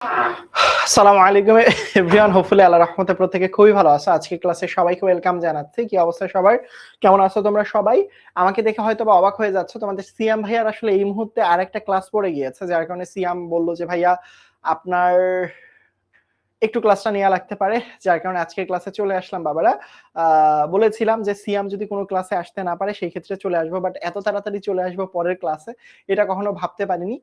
আসসালামু আলাইকুম everyone, hopefully আল্লাহর রহমতে প্রত্যেকে খুবই ভালো আছো। আজকে ক্লাসে সবাইকে ওয়েলকাম জানাচ্ছি। কি অবস্থা সবার, কেমন আছো তোমরা সবাই? আমাকে দেখে হয়তো বা অবাক হয়ে যাচ্ছ, তোমাদের সিয়াম ভাইয়ার আসলে এই মুহূর্তে আরেকটা ক্লাস পড়ে গিয়েছে, যার কারণে সিয়াম বলল যে ভাইয়া আপনার একটু ক্লাসটা নেওয়া লাগতে পারে, যার কারণে আজকের ক্লাসে চলে আসলাম। বাবারা বলেছিলাম যে সিয়াম যদি কোনো ক্লাসে আসতে না পারে সেই ক্ষেত্রে চলে আসবো, বাট এত তাড়াতাড়ি চলে আসবো পরের ক্লাসে এটা কখনো ভাবতে পারিনি।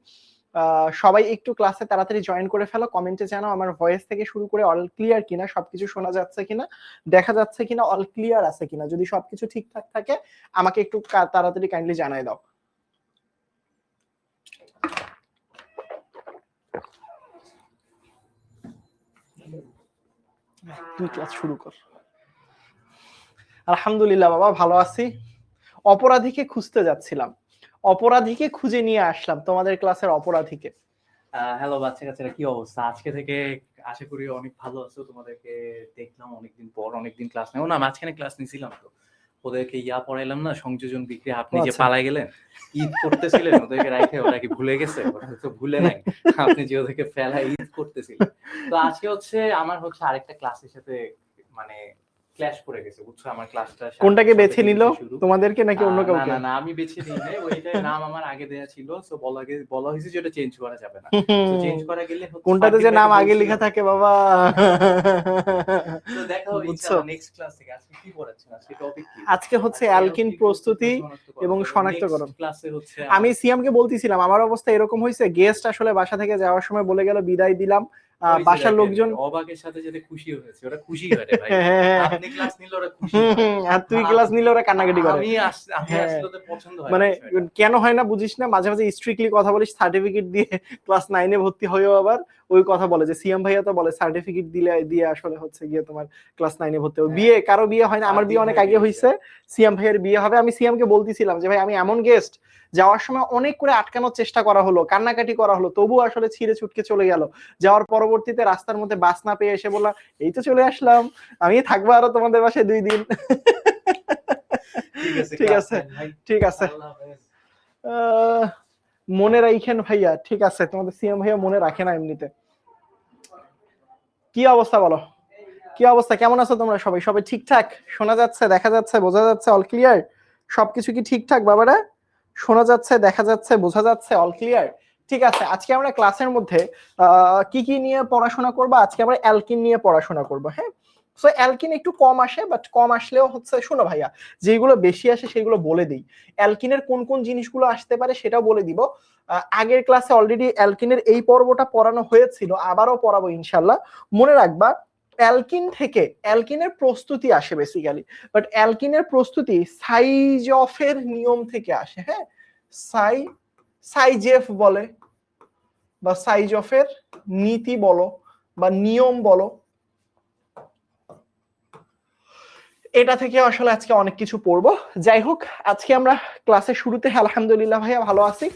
সবাই একটু ক্লাসে তাড়াতাড়ি জয়েন করে ফেলো। কমেন্টে জানাও আমার ভয়েস থেকে শুরু করে অল ক্লিয়ার কিনা, সবকিছু শোনা যাচ্ছে কিনা, দেখা যাচ্ছে কিনা, অল ক্লিয়ার আছে কিনা। যদি সবকিছু ঠিকঠাক থাকে আমাকে একটু তাড়াতাড়ি কাইন্ডলি জানাই দাও। তুই ক্লাস শুরু কর। আলহামদুলিল্লাহ বাবা, ভালো আছি। অপরাধীকে খুঁজতে যাচ্ছিলাম, অপরাধীকে খুঁজে নিয়ে আসলাম, তোমাদের ক্লাসের অপরাধীকে। হ্যালো বাচ্চা কাচ্চারা, কি অবস্থা? আজকে থেকে আশা করি অনেক ভালো আছো। তোমাদেরকে দেখলাম অনেকদিন পর, অনেকদিন ক্লাস নেও না, মাঝখানে ক্লাস নিছিলাম তো ওদেরকে পড়াইলাম না, সংযোজন বিক্রিয়া। আপনি যে পালাই গেলেন, ঈদ করতেছিলেন ওদেরকে রাখে, ওরা কি ভুলে গেছে? ওরা তো ভুলে নাই আপনি যে ওদেরকে ফেলাই ঈদ করতেছিলেন। তো আজকে হচ্ছে আমার আরেকটা ক্লাসের সাথে মানে ক্ল্যাশ করে গেছে, বুঝছো? আমার ক্লাসটা কোনটাকে বেছে নিল, তোমাদেরকে নাকি অন্য কাউকে? না আমি বেছে নিই নাই, ওইটার নাম আমার আগে দেয়া ছিল। সো বলা হয়েছে যে ওটা চেঞ্জ করা যাবে না। সো চেঞ্জ করা গেলে কোনটাতে যে নাম আগে লেখা থাকে বাবা। তো দেখা হবে ইনশাআল্লাহ নেক্সট ক্লাস থেকে। আজকে কি পড়াচ্ছেন? আজকে টপিক কি? আজকে হচ্ছে অ্যালকিন প্রস্তুতি এবং শনাক্তকরণ। ক্লাসে হচ্ছে আমি সিয়ামকে বলতেছিলাম আমার অবস্থা এরকম হয়েছে, গেস্ট আসলে বাসা থেকে যাওয়ার সময় বলে গেল, বিদায় দিলাম। বাসার লোকজন অবাকের সাথে সাথে খুশি হয়েছে, ওরা খুশি হয় রে ভাই। আপনি ক্লাস নিলে ওরা খুশি হয়, আর তুই ক্লাস নিলে ওরা কান্নাকাটি করে। আমি আসলে ওদের পছন্দ হয়। মানে কেন হয় না বুঝিস না, মাঝে মাঝে স্ট্রিক্টলি কথা বলিস, সার্টিফিকেট দিয়ে ক্লাস 9 এ ভর্তি হয়েও আবার ওই কথা বলে যে সিয়াম ভাইয়া তো বলে সার্টিফিকেট দিলে দিয়ে আসলে হচ্ছে গিয়ে তোমার ক্লাস 9 এ ভর্তি হবে। বিয়ে কারো বিয়ে হয় না, আমার বিয়ে অনেক আগে হয়েছে, সিয়াম ভাইয়ের বিয়ে হবে। আমি সিয়ামকে বলতেছিলাম যে ভাই আমি এমন গেস্ট, যাওয়ার সময় অনেক করে আটকানোর চেষ্টা করা হলো, কান্নাকাটি করা হলো, তবু আসলে ছিঁড়ে ছুটকে চলে গেল। যাওয়ার পরবর্তীতে রাস্তার মধ্যে বাস না পেয়ে এসে বললাম এই তো চলে আসলাম, আমি থাকবো আরো তোমাদের বাসায় 2 দিন। ঠিক আছে ঠিক আছে, মনে রাখেন ভাইয়া, ঠিক আছে? তোমাদের সিএম ভাইয়া মনে রাখে না এমনিতে। কি অবস্থা বলো, কি অবস্থা, কেমন আছো তোমরা সবাই? সবাই ঠিকঠাক? শোনা যাচ্ছে, দেখা যাচ্ছে, বোঝা যাচ্ছে, অল ক্লিয়ার? সবকিছু কি ঠিকঠাক বাবারা? শোনা যাচ্ছে, দেখা যাচ্ছে, বোঝা যাচ্ছে, অল ক্লিয়ার? ঠিক আছে, আজকে আমরা ক্লাসের মধ্যে কি কি নিয়ে পড়াশোনা করবো? আজকে আমরা অ্যালকিন নিয়ে পড়াশোনা করবো। হ্যাঁ, সো অ্যালকিন একটু কম আসে, বাট কম আসলেও হচ্ছে, শোনো ভাইয়া, যেগুলো বেশি আসে সেগুলো বলে দিই। অ্যালকিনের কোন কোন জিনিসগুলো আসতে পারে সেটাও বলে দিব। আগের ক্লাসে অলরেডি অ্যালকিনের এই পর্বটা পড়ানো হয়েছিল, আবারও পড়াবো ইনশাল্লাহ। মনে রাখবা অ্যালকিন থেকে অ্যালকিনের প্রস্তুতি আসে বেসিক্যালি, বাট অ্যালকিনের প্রস্তুতি সাইজফের নিয়ম থেকে আসে। হ্যাঁ, সাইজেফ বলে বা সাইজফের নীতি বলো বা নিয়ম বলো, এটা থেকে আসলে আজকে অনেক কিছু পড়বো। যাই হোক, আজকে আমরা ক্লাসের শুরুতে আলহামদুলিল্লাহ ভাইয়া ভালো আছি।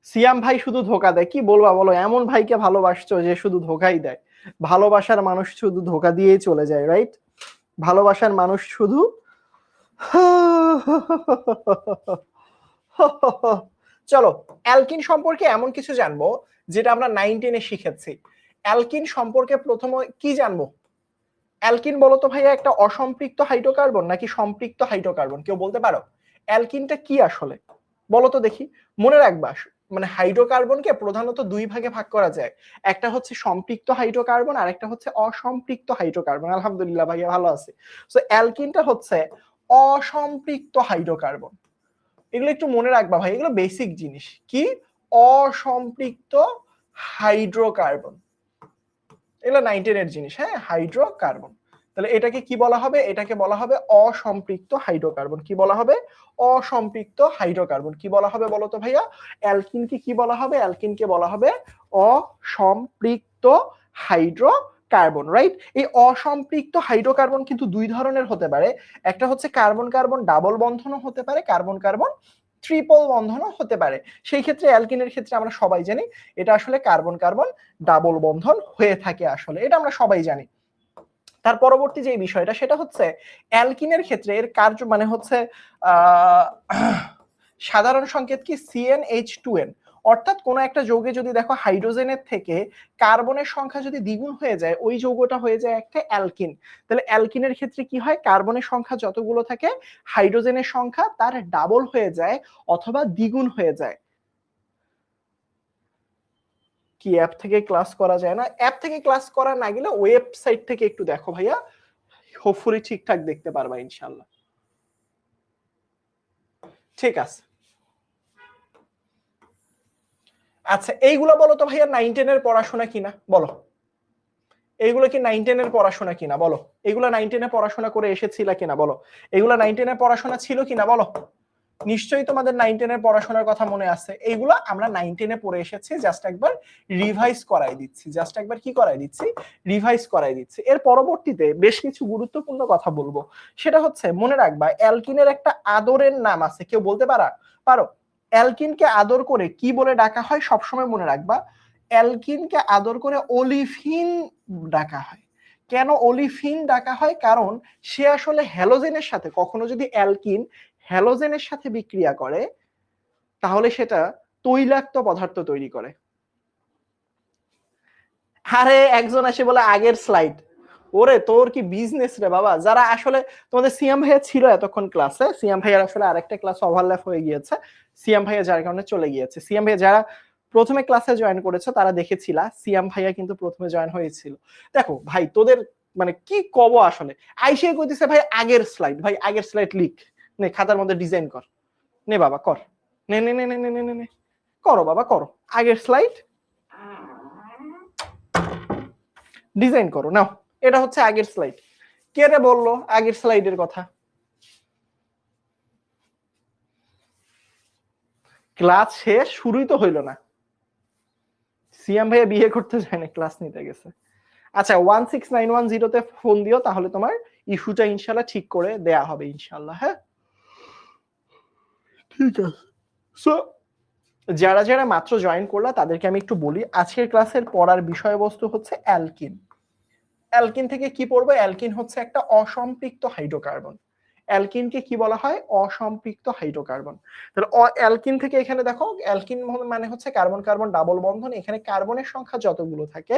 সিয়াম ভাই শুধু ধোকা দেয়, কি বলবা বলো? এমন ভাইকে ভালোবাসছো যে শুধু ধোকাই দেয়। ভালোবাসার মানুষ শুধু ধোকা দিয়েই চলে যায়, রাইট? ভালোবাসার মানুষ শুধু চলো অ্যালকিন সম্পর্কে এমন কিছু জানবো যেটা আমরা 9-10 শিখেছি। অ্যালকিন সম্পর্কে প্রথমে কি জানবো? অ্যালকিন বলো তো ভাইয়া একটা অসম্পৃক্ত হাইড্রোকার্বন নাকি সম্পৃক্ত হাইড্রোকার্বন? কেউ বলতে পারো অ্যালকিনটা কি আসলে? বলো তো দেখি। মনে রাখবা মানে হাইড্রোকার্বনকে প্রধানত 2 ভাগে ভাগ করা যায়, একটা হচ্ছে সম্পৃক্ত হাইড্রোকার্বন আর একটা হচ্ছে অসম্পৃক্ত হাইড্রোকার্বন। আলহামদুলিল্লাহ ভাইয়া ভালো আছে। সো অ্যালকিনটা হচ্ছে অসম্পৃক্ত হাইড্রোকার্বন। এগুলো একটু মনে রাখবা ভাই, এগুলো বেসিক জিনিস। কি? অসম্পৃক্ত হাইড্রোকার্বন, এগুলো 9-10 এর জিনিস। হ্যাঁ, হাইড্রোকার্বন। তাহলে এটাকে কি বলা হবে? এটাকে বলা হবে অসম্পৃক্ত হাইড্রোকার্বন। কি বলা হবে? অসম্পৃক্ত হাইড্রোকার্বন। কি বলা হবে বলো তো ভাইয়া? অ্যালকিনকে কি বলা হবে? অ্যালকিনকে বলা হবে অসম্পৃক্ত হাইড্রোকার্বন, রাইট? এই অসম্পৃক্ত হাইড্রোকার্বন কিন্তু 2 ধরনের হতে পারে। একটা হচ্ছে কার্বন কার্বন ডাবল বন্ধনও হতে পারে, কার্বন কার্বন ট্রিপল বন্ধনও হতে পারে। সেই ক্ষেত্রে অ্যালকিনের ক্ষেত্রে আমরা সবাই জানি এটা আসলে কার্বন কার্বন ডাবল বন্ধন হয়ে থাকে, আসলে এটা আমরা সবাই জানি। তার পরবর্তী যে বিষয়টা সেটা হচ্ছে অ্যালকিনের ক্ষেত্রে এর কার্য মানে হচ্ছে সাধারণ সংকেত কি? CnH2n। অর্থাৎ কোনো একটা যৌগে যদি দেখো হাইড্রোজেনের থেকে কার্বনের সংখ্যা যদি দ্বিগুণ হয়ে যায়, ওই যৌগটা হয়ে যায় একটা অ্যালকিন। তাহলে অ্যালকিনের ক্ষেত্রে কি হয়, কার্বনের সংখ্যা যতগুলো থাকে হাইড্রোজেনের সংখ্যা তার ডাবল হয়ে যায় অথবা দ্বিগুণ হয়ে যায়। কি অ্যাপ থেকে ক্লাস করা যায় না? অ্যাপ থেকে ক্লাস করা না গেলে ওয়েবসাইট থেকে একটু দেখো ভাইয়া, হোপফুলি ঠিকঠাক দেখতে পারবা ইনশাআল্লাহ। ঠিক আছে, আচ্ছা এইগুলো বলো তো ভাইয়া 9-10 এর পড়াশোনা কিনা বলো, এইগুলো কি 9-10 এর পড়াশোনা কিনা বলো, এগুলো 9-10 এ পড়াশোনা করে এসেছিলা কিনা বলো, এগুলো 9-10 এর পড়াশোনা ছিল কিনা বলো। নিশ্চয়ই তোমাদের 9-10 এর পড়াশোনার কথা মনে আছে। এইগুলো আমরা 9-10 এ পড়ে এসেছি, জাস্ট একবার রিভাইজ করাই দিচ্ছি, জাস্ট একবার কি করাই দিচ্ছি, রিভাইজ করাই দিচ্ছি। এর পরবর্তীতে বেশ কিছু গুরুত্বপূর্ণ কথা বলবো, সেটা হচ্ছে মনে রাখবা অ্যালকিনের একটা আদরের নাম আছে, কেউ বলতে পারো অ্যালকিনকে আদর করে কি বলে ডাকা হয়? সবসময় মনে রাখবা অ্যালকিনকে আদর করে ওলিফিন ডাকা হয়। কেন ওলিফিন ডাকা হয়? কারণ সে আসলে হ্যালোজেনের সাথে, কখনো যদি অ্যালকিন হ্যালোজেনের সাথে বিক্রিয়া করে তাহলে সেটা তৈলাক্ত পদার্থ তৈরি করে। আরে একজন এসে বলে আগের স্লাইড, ওরে তোর কি বিজনেস রে বাবা। যারা আসলে তোমাদের সিয়াম ভাইয়া ছিল এতক্ষণ ক্লাসে, সিয়াম ভাইয়ার আসলে আরেকটা ক্লাস ওভারল্যাপ হয়ে গিয়েছে, সিয়াম ভাইয়া যার কারণে চলে গিয়েছে। সিয়াম ভাইয়া যারা প্রথমে ক্লাসে জয়েন করেছে তারা দেখেছিলা, সিয়াম ভাইয়া কিন্তু প্রথমে জয়েন হয়েছিল। দেখো ভাই তোদের মানে কি কব আসলে, আইসে কইতেছে ভাই আগের স্লাইড, ভাই আগের স্লাইড লিখ নে, খাতার মধ্যে ডিজাইন কর, নে বাবা কর, নে নে নে নে নে নে নে করো বাবা করো, আগের স্লাইড ডিজাইন করো নাও। এটা হচ্ছে আগের স্লাইড। কে রে বললো আগের স্লাইডের কথা? ক্লাস শেষ, শুরুই তো হইলো না। সিয়াম ভাইয়া বিয়ে করতে যায় না, ক্লাস নিতে গেছে। আচ্ছা 16910 তে ফোন দিও, তাহলে তোমার ইস্যুটা ইনশাআল্লাহ ঠিক করে দেয়া হবে ইনশাআল্লাহ। হ্যাঁ ঠিক আছে। সো যারা যারা মাত্র জয়েন করলা তাদেরকে আমি একটু বলি, আজকের ক্লাসের পড়ার বিষয়বস্তু হচ্ছে অ্যালকিন। অ্যালকিন থেকে কি পড়বো? অ্যালকিন হচ্ছে একটা অসম্পৃক্ত হাইড্রোকার্বন। অ্যালকিনকে কি বলা হয়? অসম্পৃক্ত হাইড্রোকার্বন। তাহলে অ্যালকিন থেকে এখানে দেখো, অ্যালকিন মানে হচ্ছে কার্বন কার্বন ডাবল বন্ধন। এখানে কার্বনের সংখ্যা যতগুলো থাকে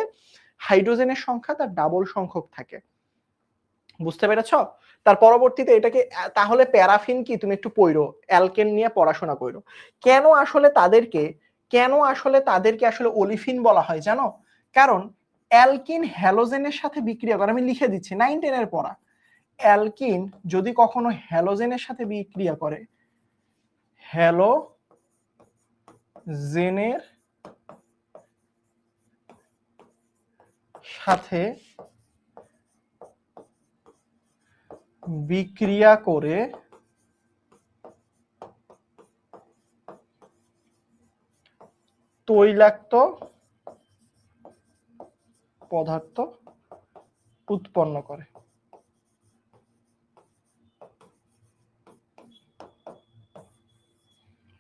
হাইড্রোজেনের সংখ্যা তার ডাবল সংখ্যক থাকে। বুঝতে পেরেছো? তার পরবর্তীতে এটাকে তাহলে প্যারাফিন কি, তুমি একটু পড়ো, অ্যালকেন নিয়ে পড়াশোনা করো। কেন আসলে তাদেরকে আসলে ওলিফিন বলা হয় জানো? কারণ অ্যালকিন হ্যালোজেনের সাথে বিক্রিয়া করে, আমি লিখে দিচ্ছি 9-10 এর পড়া। অ্যালকিন যদি কখনো হ্যালোজেনের সাথে বিক্রিয়া করে, হ্যালোজেনের সাথে বিক্রিয়া করে তৈলাক্ত পদার্থ উৎপন্ন করে।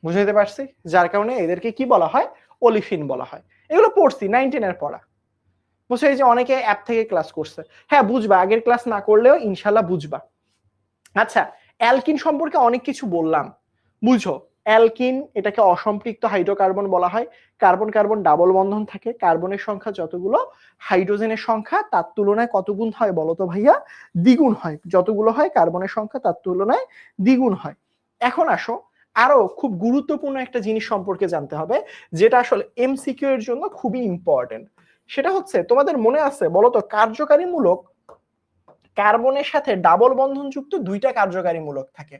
বুঝাইতে পারছি? যার কারণে এদেরকে কি বলা হয়? ওলিফিন বলা হয়। এগুলো পড়ছি 9-10 এর পড়া। বুঝছো, এই যে অনেকে অ্যাপ থেকে ক্লাস করছে, হ্যাঁ বুঝবা, আগের ক্লাস না করলেও ইনশাল্লাহ বুঝবা। আচ্ছা অ্যালকিন সম্পর্কে অনেক কিছু বললাম, বুঝো অ্যালকিন এটাকে অসম্পৃক্ত হাইড্রোকার্বন বলা হয়। কার্বন কার্বন ডাবল বন্ধন থাকে, কার্বনের সংখ্যা যতগুলো হাইড্রোজেনের সংখ্যা তার তুলনায় কত গুণ হয় বলো তো ভাইয়া? দ্বিগুণ হয়। যতগুলো হয় কার্বনের সংখ্যা তার তুলনায় দ্বিগুণ হয়। এখন আসো আরো খুব গুরুত্বপূর্ণ একটা জিনিস সম্পর্কে জানতে হবে, যেটা আসলে এমসিকিউ এর জন্য খুবই ইম্পর্টেন্ট। সেটা হচ্ছে তোমাদের মনে আছে বলতো কার্যকারীমূলক কার্বনের সাথে ডাবল বন্ধন যুক্ত দুইটা কার্যকারী মূলক থাকে।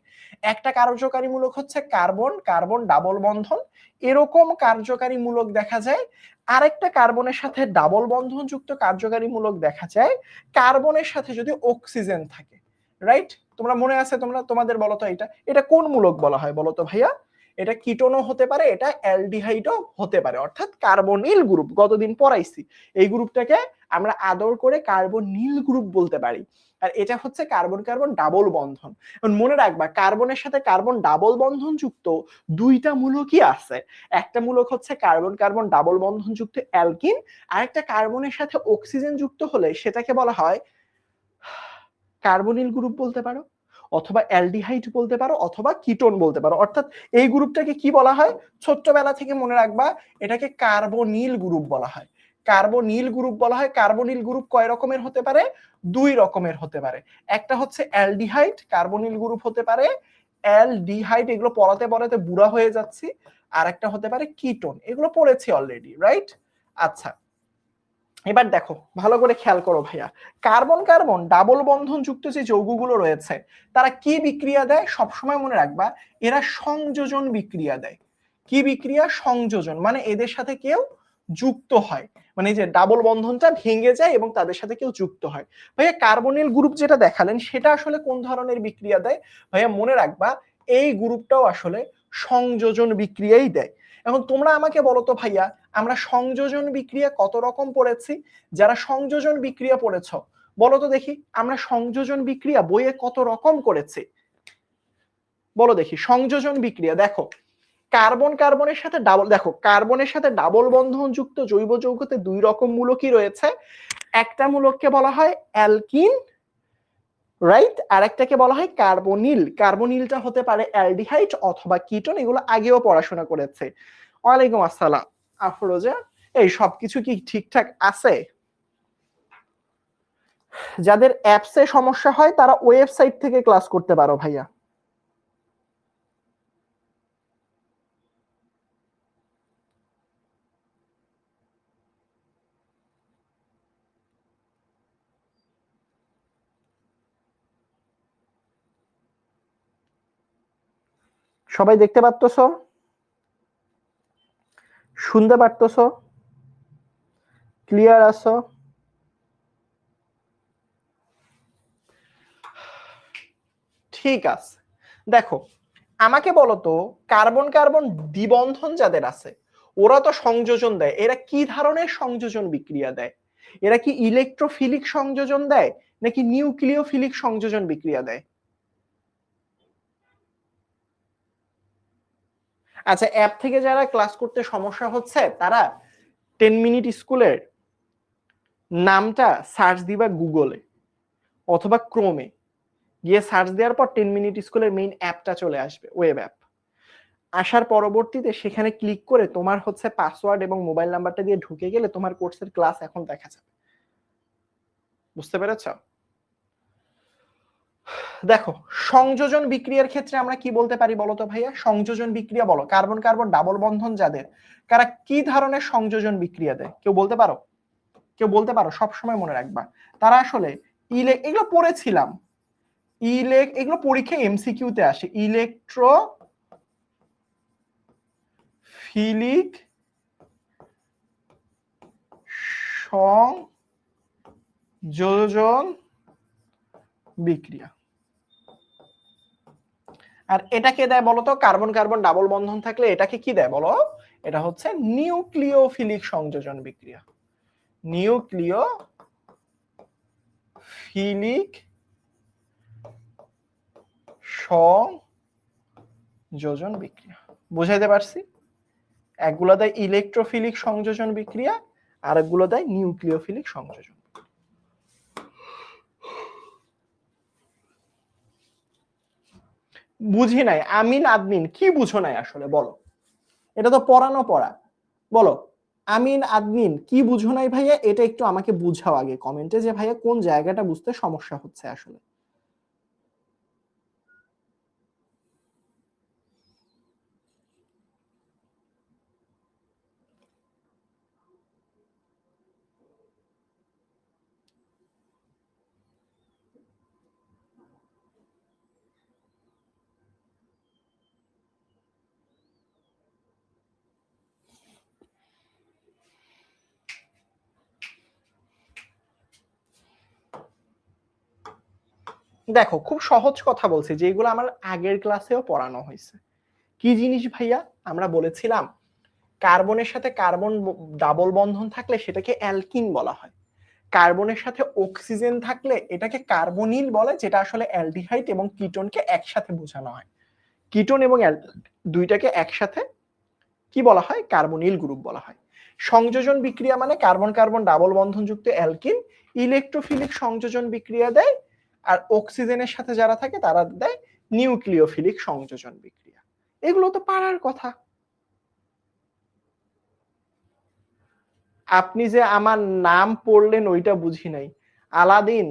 একটা কার্যকারী মূলক হচ্ছে কার্বন কার্বন ডাবল বন্ধন, এরকম কার্যকারী মূলক দেখা যায়। আরেকটা কার্বনের সাথে ডাবল বন্ধন যুক্ত কার্যকারী মূলক দেখা যায় কার্বনের সাথে যদি অক্সিজেন থাকে। রাইট? তোমরা মনে আছে, তোমাদের বলতো এটা কোন মূলক বলা হয় বলতো ভাইয়া? এটা কিটোনও হতে পারে, এটা অ্যালডিহাইডও হতে পারে, অর্থাৎ কার্বনিল গ্রুপ। গতদিন পড়াইছি এই গ্রুপটাকে আমরা আদর করে কার্বনিল গ্রুপ বলতে পারি। আর এটা হচ্ছে কার্বন কার্বন ডাবল বন্ধন। মনে রাখবা কার্বনের সাথে কার্বন ডাবল বন্ধন যুক্ত দুইটা মূলকই আছে। একটা মূলক হচ্ছে কার্বন কার্বন ডাবল বন্ধন যুক্ত অ্যালকিন, আর একটা কার্বনের সাথে অক্সিজেন যুক্ত হলে সেটাকে বলা হয় কার্বনিল গ্রুপ বলতে পারো। অথবা অ্যালডিহাইড বলতে পারো, অথবা কিটোন বলতে পারো। অর্থাৎ এই গ্রুপটাকে কি বলা হয়? ছোট্টবেলা থেকে মনে রাখবা, এটাকে কার্বনিল গ্রুপ বলা হয়। কার্বনিল গ্রুপ বলা হয়। কার্বনিল গ্রুপ কয় রকমের হতে পারে? 2 রকমের হতে পারে। একটা হচ্ছে অ্যালডিহাইড কার্বনিল গ্রুপ হতে পারে, অ্যালডিহাইড, এগুলো পড়াতে পড়াতে বুড়া হয়ে যাচ্ছি। আর একটা হতে পারে কিটোন, এগুলো পড়েছি অলরেডি, রাইট? আচ্ছা, এবার দেখো ভালো করে খেয়াল করো ভাইয়া, কার্বন কার্বন ডাবল বন্ধন যুক্ত যে যৌগগুলো রয়েছে তারা কি বিক্রিয়া দেয়? সবসময় মনে রাখবা, এরা সংযোজন বিক্রিয়া দেয়। কি বিক্রিয়া? সংযোজন, মানে এদের সাথে কেউ যুক্ত হয়, মানে যে ডাবল বন্ধনটা ভেঙে যায় এবং তাদের সাথে কেউ যুক্ত হয়। ভাইয়া কার্বনিল গ্রুপ যেটা দেখালেন সেটা আসলে কোন ধরনের বিক্রিয়া দেয়? ভাইয়া মনে রাখবা, এই গ্রুপটাও আসলে সংযোজন বিক্রিয়াই দেয়। এখন তোমরা আমাকে বলো তো ভাইয়া, আমরা সংযোজন বিক্রিয়া কত রকম পড়েছি? যারা সংযোজন বিক্রিয়া পড়েছো বলো তো দেখি, আমরা সংযোজন বিক্রিয়া বইয়ে কত রকম করেছি? বলো দেখি। সংযোজন বিক্রিয়া দেখো, কার্বন কার্বনের সাথে ডাবল, দেখো কার্বনের সাথে ডাবল বন্ধন যুক্ত জৈব যৌগতে 2 রকম মূলকই রয়েছে। একটা মূলককে বলা হয় অ্যালকিন, রাইট? আর একটাকে বলা হয় কার্বনিল। কার্বনিলটা হতে পারে অ্যালডিহাইড অথবা কিটোন, এগুলো আগেও পড়াশোনা করেছে। ওয়ালাইকুম আসসালাম আফরোজা, এই সবকিছু কি ঠিকঠাক আছে? যাদের অ্যাপসে সমস্যা হয় তারা ওয়েবসাইট থেকে ক্লাস করতে পারো ভাইয়া। সবাই দেখতে পারতেছ? শুনতে পারতেছ? ক্লিয়ার আছো? ঠিক আছে, দেখো আমাকে বলো তো, কার্বন কার্বন দ্বিবন্ধন যাদের আছে ওরা তো সংযোজন দেয়, এরা কি ধরনের সংযোজন বিক্রিয়া দেয়? এরা কি ইলেকট্রোফিলিক সংযোজন দেয় নাকি নিউক্লিওফিলিক সংযোজন বিক্রিয়া দেয়? আচ্ছা, অ্যাপ থেকে যারা ক্লাস করতে সমস্যা হচ্ছে তারা 10 মিনিট স্কুলের নামটা সার্চ দিবা গুগলে অথবা ক্রোমে, গিয়ে সার্চ দেওয়ার পর 10 মিনিট স্কুলের মেইন অ্যাপটা চলে আসবে, ওয়েব অ্যাপ। আসার পরবর্তীতে সেখানে ক্লিক করে তোমার হচ্ছে পাসওয়ার্ড এবং মোবাইল নাম্বারটা দিয়ে ঢুকে গেলে তোমার কোর্সের ক্লাস এখন দেখা যাবে। বুঝতে পেরেছ? দেখো সংযোজন বিক্রিয়ার ক্ষেত্রে আমরা কি বলতে পারি বলো তো ভাইয়া? সংযোজন বিক্রিয়া বলো, কার্বন কার্বন ডাবল বন্ধন যাদের, তারা কি ধরনের সংযোজন বিক্রিয়া দেয়? কেউ বলতে পারো? কেউ বলতে পারো? সবসময় মনে রাখবা, তারা আসলে এগুলো পড়েছিলাম, এগুলো পরীক্ষায় এমসিকিউতে আসে, ইলেকট্রোফিলিক সংযোজন বিক্রিয়া। আর এটাকে দেয় বলতো, কার্বন কার্বন ডাবল বন্ধন থাকলে এটাকে কি দেয় বলো? এটা হচ্ছে নিউক্লিওফিলিক সংযোজন বিক্রিয়া। নিউক্লিওফিলিক সংযোজন বিক্রিয়া, বুঝাইতে পারছি? একগুলো দেয় ইলেকট্রোফিলিক সংযোজন বিক্রিয়া, আর একগুলো দেয় নিউক্লিওফিলিক সংযোজন। বুঝি নাই, আমিন আদমিন কি বুঝো নাই আসলে বলো? এটা তো পড়ানো পড়া, বলো আমিন আদমিন কি বুঝো নাই ভাইয়া? এটা একটু আমাকে বুঝাও আগে কমেন্টে, যে ভাইয়া কোন জায়গাটা বুঝতে সমস্যা হচ্ছে আসলে। দেখো খুব সহজ কথা বলছি, যেগুলো আমার আগের ক্লাসেও পড়ানো হয়েছে। কি জিনিস ভাইয়া? আমরা বলেছিলাম কার্বনের সাথে কার্বন ডাবল বন্ধন থাকলে সেটাকে অ্যালকিন বলা হয়, কার্বনের সাথে অক্সিজেন থাকলে এটাকে কার্বনিল বলে, যেটা আসলে অ্যালডিহাইড এবং কিটোনকে একসাথে বোঝানো হয়। কিটোন এবং দুইটাকে একসাথে কি বলা হয়? কার্বনিল গ্রুপ বলা হয়। সংযোজন বিক্রিয়া মানে কার্বন কার্বন ডাবল বন্ধন যুক্ত অ্যালকিন ইলেকট্রোফিলিক সংযোজন বিক্রিয়া দেয় আর অক্সিজেনের সাথে যারা থাকে তারা দেয় নিউক্লিওফিলিক সংযোজন বিক্রিয়া। এগুলো তো পারার কথা। আপনি যে আমার নাম পড়লেন ওইটা বুঝি নাই, আলাদিন।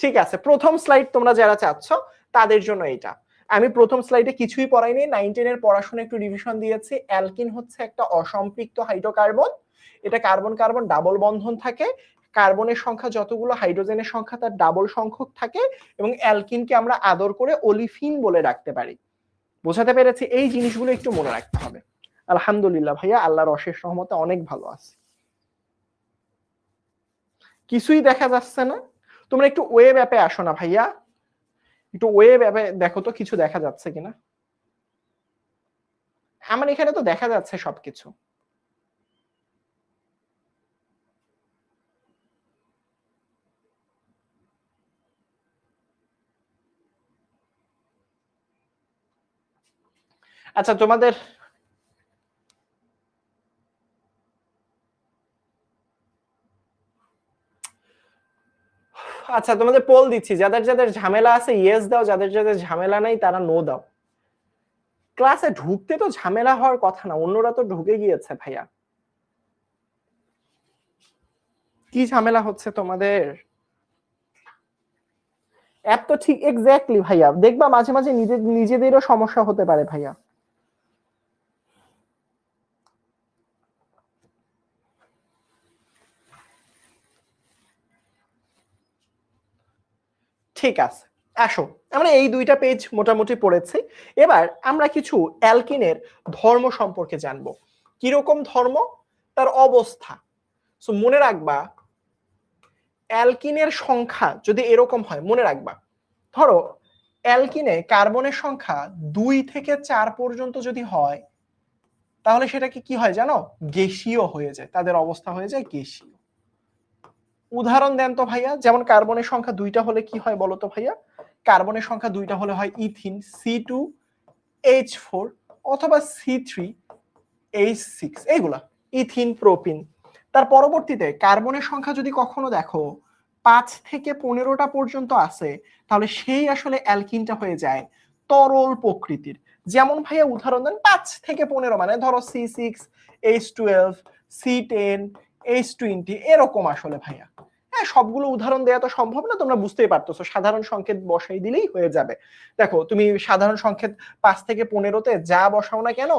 ঠিক আছে, প্রথম স্লাইড তোমরা যারা চাচ্ছ তাদের জন্য এটা। আমি প্রথম স্লাইডে কিছুই পড়াইনি, 9-10 এর পড়াশোনা একটু রিভিশন দিয়েছি। অ্যালকিন হচ্ছে একটা অসম্পৃক্ত হাইড্রোকার্বন। এটা কার্বন কার্বন ডাবল বন্ধন থাকে, কার্বনের সংখ্যা যতগুলো হাইড্রোজেনের সংখ্যা তার ডাবল সংখ্যক থাকে, এবং অ্যালকিনকে আমরা আদর করে ওলিফিন বলে রাখতে পারি। বোঝাতে পেরেছি? এই জিনিসগুলো একটু মনে রাখতে হবে। আলহামদুলিল্লাহ ভাইয়া, আল্লাহর অশেষ রহমতে অনেক ভালো আছে। কিছুই দেখা যাচ্ছে না? তোমরা একটু ওয়েব অ্যাপে আসো না ভাইয়া, একটু ওয়েব অ্যাপে দেখো তো কিছু দেখা যাচ্ছে কিনা। আমার এখানে তো দেখা যাচ্ছে সবকিছু। আচ্ছা তোমাদের আচ্ছা তোমাদের পোল দিচ্ছি, যাদের যাদের ঝামেলা আছে ইয়েস দাও, যাদের যাদের ঝামেলা নাই তারা নো দাও। ক্লাসে ঢুকতে তো ঝামেলা হওয়ার কথা না, অন্যরা তো ঢুকে গিয়েছে ভাইয়া। কি ঝামেলা হচ্ছে তোমাদের? অ্যাপ তো ঠিক এক্স্যাক্টলি ভাইয়া, দেখবা মাঝে মাঝে নিজেদেরও সমস্যা হতে পারে ভাইয়া। ঠিক আছে, আসো আমরা এই দুইটা পেজ মোটামুটি পড়েছি। এবার আমরা কিছু অ্যালকিনের ধর্ম সম্পর্কে জানবো। কিরকম ধর্ম, তার অবস্থা। সো মনে রাখবা, অ্যালকিনের সংখ্যা যদি এরকম হয়, মনে রাখবা ধরো অ্যালকিনে কার্বনের সংখ্যা 2 থেকে 4 পর্যন্ত যদি হয়, তাহলে সেটাকে কি হয় জানো? গ্যাসীয় হয়ে যায়, তাদের অবস্থা হয়ে যায় গ্যাসীয়। উদাহরণ দেন তো ভাইয়া, যেমন কার্বনের সংখ্যা 2টা হলে কি হয় বলো তো ভাইয়া? কার্বনের সংখ্যা 2টা হলে হয় ইথিন C2H4 অথবা C3H6, এইগুলা ইথিন প্রোপিন। তার পরবর্তীতে কার্বনের সংখ্যা যদি কখনো দেখো 5 থেকে 15টা পর্যন্ত আসে, তাহলে সেই আসলে অ্যালকিনটা হয়ে যায় তরল প্রকৃতির। যেমন ভাইয়া উদাহরণ দেন 5 থেকে 15, মানে ধরো C6H12 C10H20 এরকম আসলে ভাইয়া। হ্যাঁ, সবগুলো উদাহরণ দেওয়া তো সম্ভব না, তোমরা বুঝতেই পারতেছো, সাধারণ সংকেত বসাই দিলেই হয়ে যাবে। দেখো তুমি সাধারণ সংকেত 5 থেকে 15তে যা বসাও না কেন,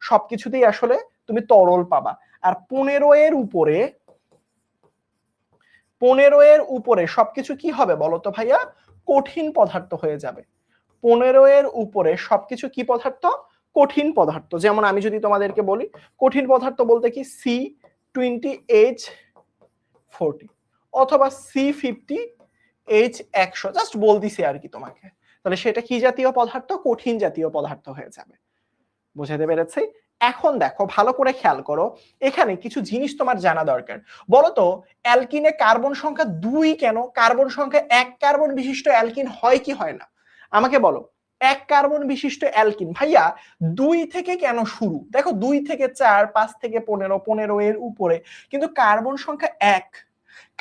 সবকিছুতেই আসলে তুমি তরল পাবা। আর 15 এর উপরে সবকিছু কি হবে বলতো ভাইয়া? কঠিন পদার্থ হয়ে যাবে। 15 এর উপরে সবকিছু কি পদার্থ? কঠিন পদার্থ। যেমন আমি যদি তোমাদেরকে বলি কঠিন পদার্থ বলতে কি C20H40 অথবা C50H100, জাস্ট বলতেছি আর কি তোমাকে। তাহলে সেটা কি জাতীয় পদার্থ? কঠিন জাতীয় পদার্থ হয়ে যাবে। বুঝাতে পেরেছি? এখন দেখো ভালো করে খেয়াল করো, এখানে কিছু জিনিস তোমার জানা দরকার। বলো তো অ্যালকিনে কার্বন সংখ্যা 2 কেন? কার্বন সংখ্যা 1 কার্বন বিশিষ্ট অ্যালকিন হয় কি হয় না? আমাকে বলো। 1 কার্বন বিশিষ্ট অ্যালকিন ভাইয়া 2 থেকে কেন শুরু? দেখো 2 থেকে 4, 5 থেকে 15, 15 এর উপরে, কিন্তু কার্বন সংখ্যা 1।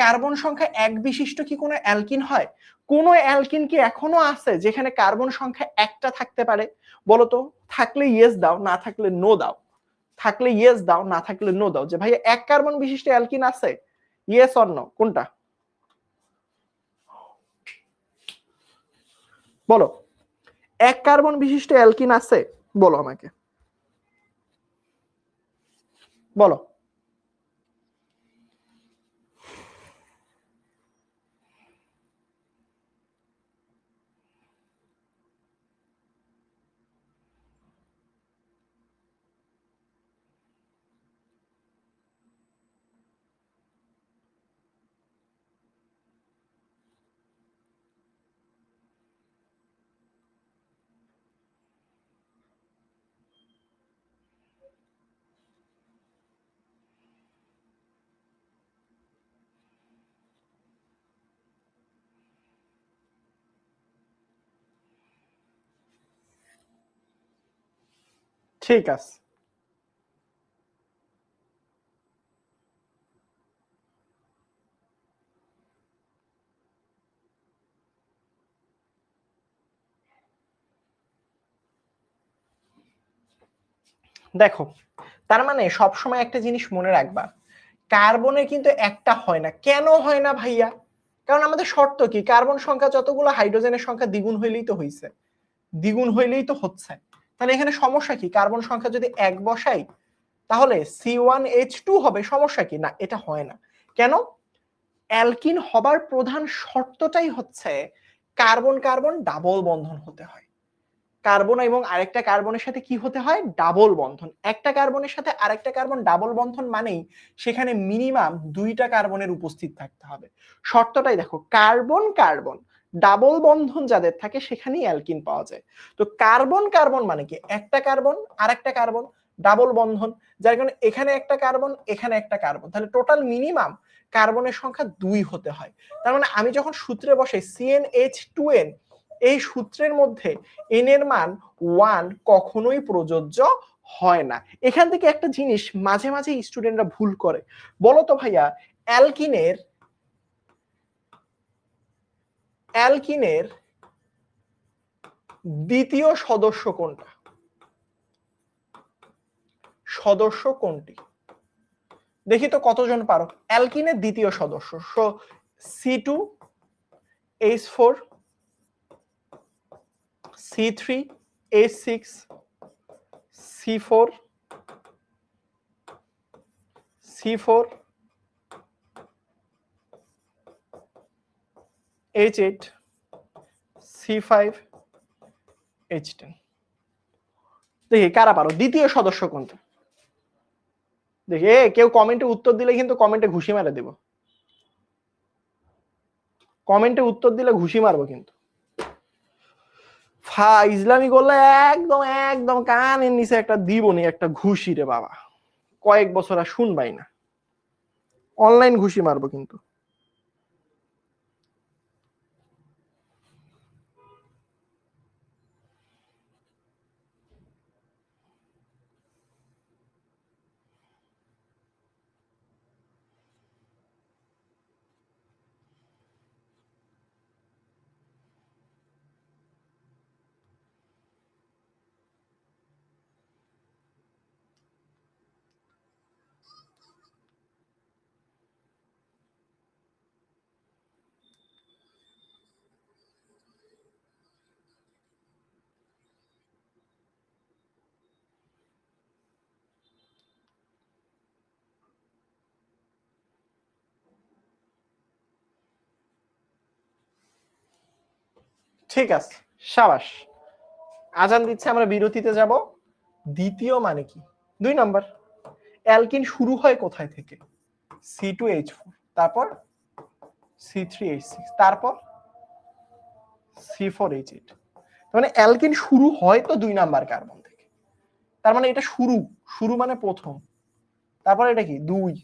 কার্বন সংখ্যা 1 বিশিষ্ট কি কোনো অ্যালকিন হয়? কোন অ্যালকিন কি এখনো আছে যেখানে কার্বন সংখ্যা 1টা থাকতে পারে? বলতো, থাকলে ইয়েস দাও, না থাকলে নো দাও। থাকলে ইয়েস দাও, না থাকলে নো দাও। যে ভাই 1 কার্বন বিশিষ্ট অ্যালকিন আছে, ইয়েস অর নো, কোনটা? বলো, 1 কার্বন বিশিষ্ট অ্যালকিন আছে? বলো আমাকে, বলো। ঠিক আছে, দেখো, তার মানে সবসময় একটা জিনিস মনে রাখবা, কার্বনে কিন্তু একটা হয় না। কেন হয় না ভাইয়া? কারণ আমাদের শর্ত কি, কার্বন সংখ্যা যতগুলো হাইড্রোজেনের সংখ্যা দ্বিগুণ হইলেই তো হইছে, দ্বিগুণ হইলেই তো হচ্ছে। তাহলে এখানে সমস্যা কি? কার্বন সংখ্যা যদি 1 বসাই তাহলে C1H2 হবে, সমস্যা কি? না, এটা হয় না। কেন? অ্যালকিন হবার প্রধান শর্তটাই হচ্ছে কার্বন কার্বন ডাবল বন্ধন হতে হয়। কার্বন এবং আরেকটা কার্বনের সাথে কি হতে হয়? ডাবল বন্ধন। একটা কার্বনের সাথে আরেকটা কার্বন ডাবল বন্ধন মানেই সেখানে মিনিমাম 2টা কার্বনের উপস্থিত থাকতে হবে। শর্তটাই দেখো, কার্বন কার্বন ডাবল বন্ধন যাদের থাকে সেখানেই অ্যালকিন পাওয়া যায়। তো কার্বন কার্বন মানে কি? একটা কার্বন আরেকটা কার্বন ডাবল বন্ধন, যার কারণে এখানে একটা কার্বন এখানে একটা কার্বন, তাহলে টোটাল মিনিমাম কার্বনের সংখ্যা 2 হতে হয়। তার মানে আমি যখন সূত্রে বসাই CnH2n, এই সূত্রের মধ্যে n এর মান 1 কখনোই প্রযোজ্য হয় না। এখান থেকে একটা জিনিস মাঝে মাঝে স্টুডেন্টরা ভুল করে। বলো তো ভাইয়া, অ্যালকিনের দ্বিতীয় সদস্য কোনটা? সদস্য কোনটি? দেখি তো কতজন পারো। অ্যালকিনের দ্বিতীয় সদস্য C2H4, C3H6, C4, C4, H8, C5, H10। দেখি কারা পারো। দ্বিতীয় সদস্য কোনটা? দেখি কেউ কমেন্টে উত্তর দিলে কিন্তু কমেন্টে ঘুষি মারা দেব। কমেন্টে উত্তর দিলে ঘুষি মারবো কিন্তু। ইসলামী করলে একদম একদম কানের নিচে একটা দিবনি, একটা ঘুষি রে বাবা, কয়েক বছর আর শুনবাই না, অনলাইন ঘুষি মারবো কিন্তু। ঠিক আছে, সাবাস। আজান দিচ্ছে, আমরা বিরতিতে যাব। দ্বিতীয় মানে কি? 2 নাম্বার। অ্যালকিন শুরু হয় কোথায় থেকে? C2H4, তারপর C3H6, তারপর C4H8। মানে অ্যালকিন শুরু হয় তো 2 নাম্বার কার্বন থেকে। তার মানে এটা শুরু, শুরু মানে প্রথম। তারপর এটা কি? 2।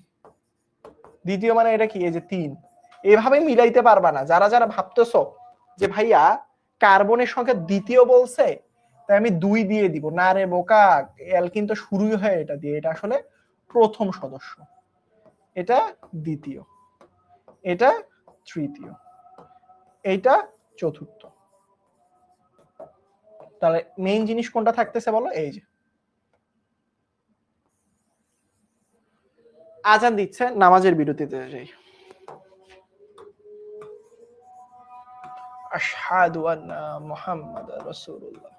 দ্বিতীয় মানে এটা কি? এই যে 3। এভাবে মিলাইতে পারবা না। যারা যারা ভাবতেছো যে ভাইয়া কার্বনের সংখ্যা দ্বিতীয় বলছে তাই আমি 2 দিয়ে দিব, না রে বোকা, অ্যালকিন তো শুরুই হয় এটা দিয়ে। এটা আসলে প্রথম সদস্য, এটা দ্বিতীয়, এটা তৃতীয়, এইটা চতুর্থ। তাহলে মেইন জিনিস কোনটা থাকতেছে বলো? এই যে আজান দিচ্ছে, নামাজের বিরতিতে যাই। আশহাদু আন্না মুহাম্মাদার রাসূলুল্লাহ।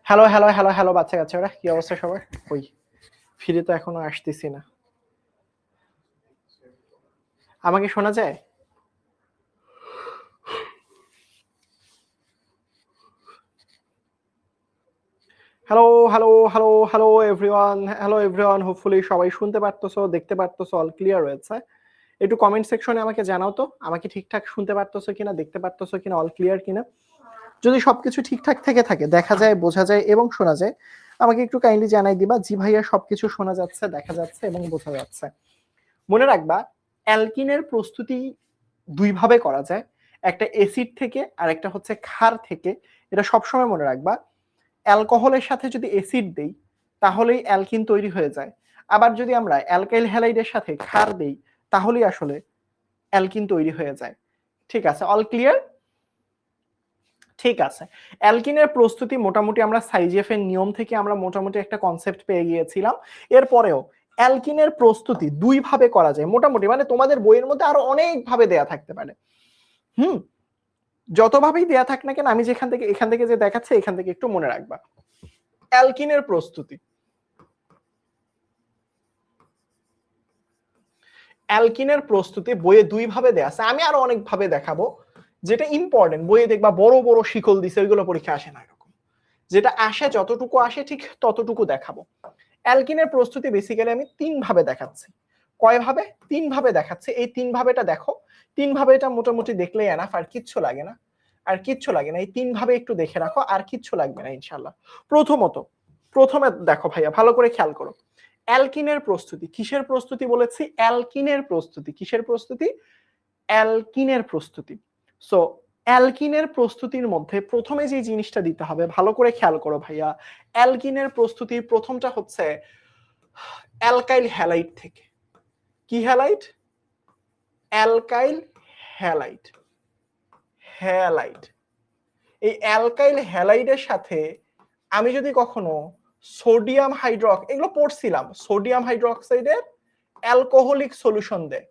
হ্যালো হ্যালো হ্যালো হ্যালো বাচ্চা কাচ্চারা, কি অবস্থা সবার? ওই ফিরে তো এখনো আসতেছি না, আমাকে শোনা যায়? Hello hello hello hello everyone, hello everyone, hopefully সবাই শুনতে পারতেছো, দেখতে পারতেছো, অল ক্লিয়ার রয়েছে। একটু কমেন্ট সেকশনে আমাকে জানাও তো, আমাকে ঠিকঠাক শুনতে পারতেছো কিনা, দেখতে পারতেছো কিনা, অল ক্লিয়ার কিনা। যদি সবকিছু ঠিকঠাক থেকে থাকে, দেখা যায়, বোঝা যায় এবং শোনা যায়, আমাকে একটু কাইন্ডলি জানাই দিবা জি ভাইয়া সবকিছু শোনা যাচ্ছে, দেখা যাচ্ছে এবং বোঝা যাচ্ছে। মনে রাখবা, অ্যালকিনের প্রস্তুতি দুই ভাবে করা যায়, একটা অ্যাসিড থেকে আর একটা হচ্ছে ক্ষার থেকে। এটা সবসময় মনে রাখবা। অ্যালকোহলের সাথে যদি অ্যাসিড দেই তাহলেই অ্যালকিন তৈরি হয়ে যায়, আবার যদি আমরা অ্যালকাইল হ্যালাইডের সাথে ক্ষার দেই তাহলেই আসলে অ্যালকিন তৈরি হয়ে যায়। ঠিক আছে, অল ক্লিয়ার? ঠিক আছে, অ্যালকিনের প্রস্তুতি মোটামুটি আমরা সাইজিএফ এর নিয়ম থেকে আমরা মোটামুটি একটা কনসেপ্ট পেয়ে গিয়েছিলাম। এরপরেও অ্যালকিনের প্রস্তুতি দুই ভাবে করা যায় মোটামুটি, মানে তোমাদের বইয়ের মধ্যে আরো অনেক ভাবে দেয়া থাকতে পারে। যতভাবেই দেয়া থাক না কেন, আমি যেখান থেকে এখান থেকে যে দেখাচ্ছে এখান থেকে একটু মনে রাখবা। অ্যালকিনের প্রস্তুতি, অ্যালকিনের প্রস্তুতি বইয়ে দুই ভাবে দেয়া আছে, আমি আরো অনেক ভাবে দেখাবো। যেটা ইম্পর্টেন্ট, বইয়ে দেখবা বড় বড় শিকল দিছে, ওইগুলো পরীক্ষা আসে না এরকম। যেটা আসে, যতটুকু আসে ঠিক ততটুকু দেখাবো। অ্যালকিনের প্রস্তুতি বেসিক্যালি আমি তিন ভাবে দেখাচ্ছি। কয় ভাবে? তিন ভাবে দেখাচ্ছি। এই তিন ভাবেটা দেখো, তিন ভাবে এটা মোটামুটি দেখলেই এনাফ, আর কিচ্ছু লাগে না, আর কিচ্ছু লাগে না। এই তিন ভাবে একটু দেখে রাখো, আর কিচ্ছু লাগবে না ইনশাল্লাহ। প্রথমে দেখো ভাইয়া, ভালো করে খেয়াল করো। অ্যালকিনের প্রস্তুতি, কিসের প্রস্তুতি বলেছি? অ্যালকিনের প্রস্তুতি। কিসের প্রস্তুতি? অ্যালকিনের প্রস্তুতি। সো অ্যালকিনের প্রস্তুতির মধ্যে প্রথমে যে জিনিসটা দিতে হবে, ভালো করে খেয়াল করো ভাইয়া। অ্যালকিনের প্রস্তুতির প্রথমটা হচ্ছে অ্যালকাইল হ্যালাইড থেকে। কি হ্যালাইড? Alkyl halide. হ্যালাইড, এই অ্যালকাইল হ্যালাইডের সাথে আমি যদি কখনো সোডিয়াম এগুলো পড়ছিলাম, সোডিয়াম হাইড্রোক্সাইডের অ্যালকোহলিক সলিউশন দেয়,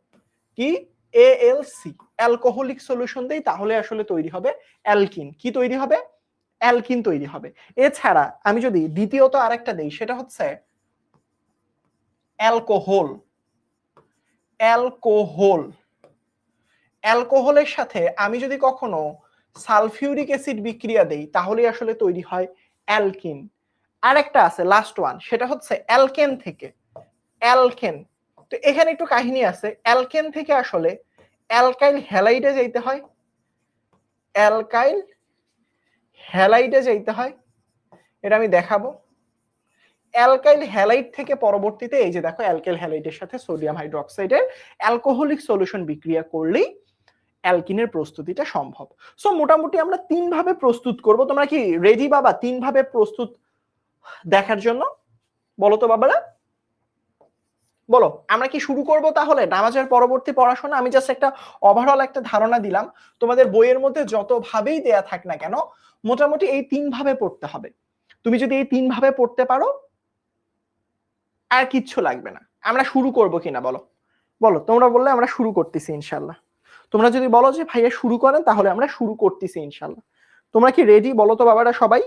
কি ALC, অ্যালকোহলিক সলিউশন দেই, তাহলে আসলে তৈরি হবে অ্যালকিন। কি তৈরি হবে? অ্যালকিন তৈরি হবে। এছাড়া আমি যদি দ্বিতীয়ত আরেকটা দেই, সেটা হচ্ছে অ্যালকোহল। অ্যালকোহল, অ্যালকোহলের সাথে আমি যদি কখনো সালফিউরিক অ্যাসিড বিক্রিয়া দেই তাহলে আসলে তৈরি হয় অ্যালকিন। আরেকটা আছে লাস্ট ওয়ান, সেটা হচ্ছে অ্যালকেন থেকে। অ্যালকেন, তো এখানে একটু কাহিনী আছে। অ্যালকেন থেকে আসলে অ্যালকাইল হ্যালাইডে যাইতে হয়, অ্যালকাইল হ্যালাইডে যাইতে হয়, এটা আমি দেখাবো। অ্যালকাইল হ্যালাইড থেকে পরবর্তীতে এই যে দেখো, অ্যালকাইল হ্যালাইডের সাথে সোডিয়াম হাইড্রোক্সাইডের অ্যালকোহলিক সলিউশন বিক্রিয়া করলেই অ্যালকিনের প্রস্তুতিটা সম্ভব। সো মোটামুটি আমরা তিন ভাবে প্রস্তুত করব। তোমরা কি রেডি বাবা তিন ভাবে প্রস্তুত দেখার জন্য? বলো তো বাবারা, বলো। আমরা কি শুরু করব তাহলে নামাজের পরবর্তী পড়াশোনা? আমি জাস্ট একটা ওভারঅল একটা ধারণা দিলাম। তোমাদের বইয়ের মধ্যে যত ভাবেই দেয়া থাক না কেন, মোটামুটি এই তিন ভাবে পড়তে হবে। তুমি যদি এই তিন ভাবে পড়তে পারো, আর কিচ্ছু লাগবে না। আমরা শুরু করব কিনা বলো? বলো, তোমরা বললে আমরা শুরু করতেছি ইনশাআল্লাহ। তোমরা যদি বলো যে ভাইয়া শুরু করেন, তাহলে আমরা শুরু করতেছি ইনশাআল্লাহ। তোমরা কি রেডি বলো তো বাবারা? সবাই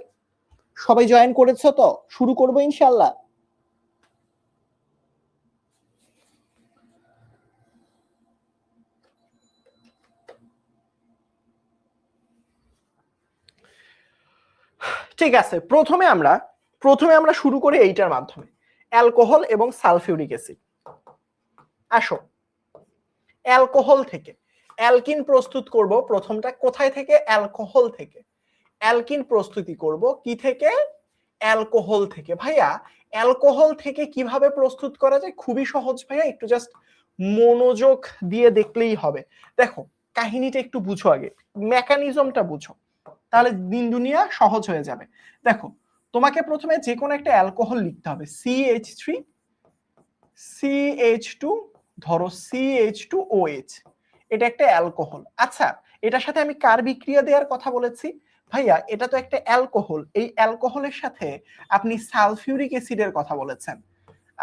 সবাই জয়েন করেছো তো? শুরু করবো ইনশাআল্লাহ। ঠিক আছে, প্রথমে আমরা শুরু করি এইটার মাধ্যমে, অ্যালকোহল এবং সালফিউরিক অ্যাসিড। আসো, অ্যালকোহল থেকে অ্যালকিন প্রস্তুত করব। প্রথমটা কোথায় থেকে? অ্যালকোহল থেকে। অ্যালকিন প্রস্তুতি করব কি থেকে? অ্যালকোহল থেকে। ভাইয়া অ্যালকোহল থেকে কিভাবে প্রস্তুত করা যায়? খুবই সহজ ভাইয়া, একটু জাস্ট মনোযোগ দিয়ে দেখলেই হবে। দেখো, কাহিনীটা একটু বুঝো আগে, মেকানিজমটা বুঝো, তাহলে দিন দুনিয়া সহজ হয়ে যাবে। দেখো, তোমাকে প্রথমে যে কোনো একটা অ্যালকোহল লিখতে হবে। CH3 CH2, ধরো CH2OH, এটা একটা অ্যালকোহল। আচ্ছা, এটার সাথে আমি কার বিক্রিয়া দেওয়ার কথা বলেছি? ভাইয়া এটা তো একটা অ্যালকোহল, এই অ্যালকোহলের সাথে আপনি সালফিউরিক অ্যাসিডের কথা বলেছেন।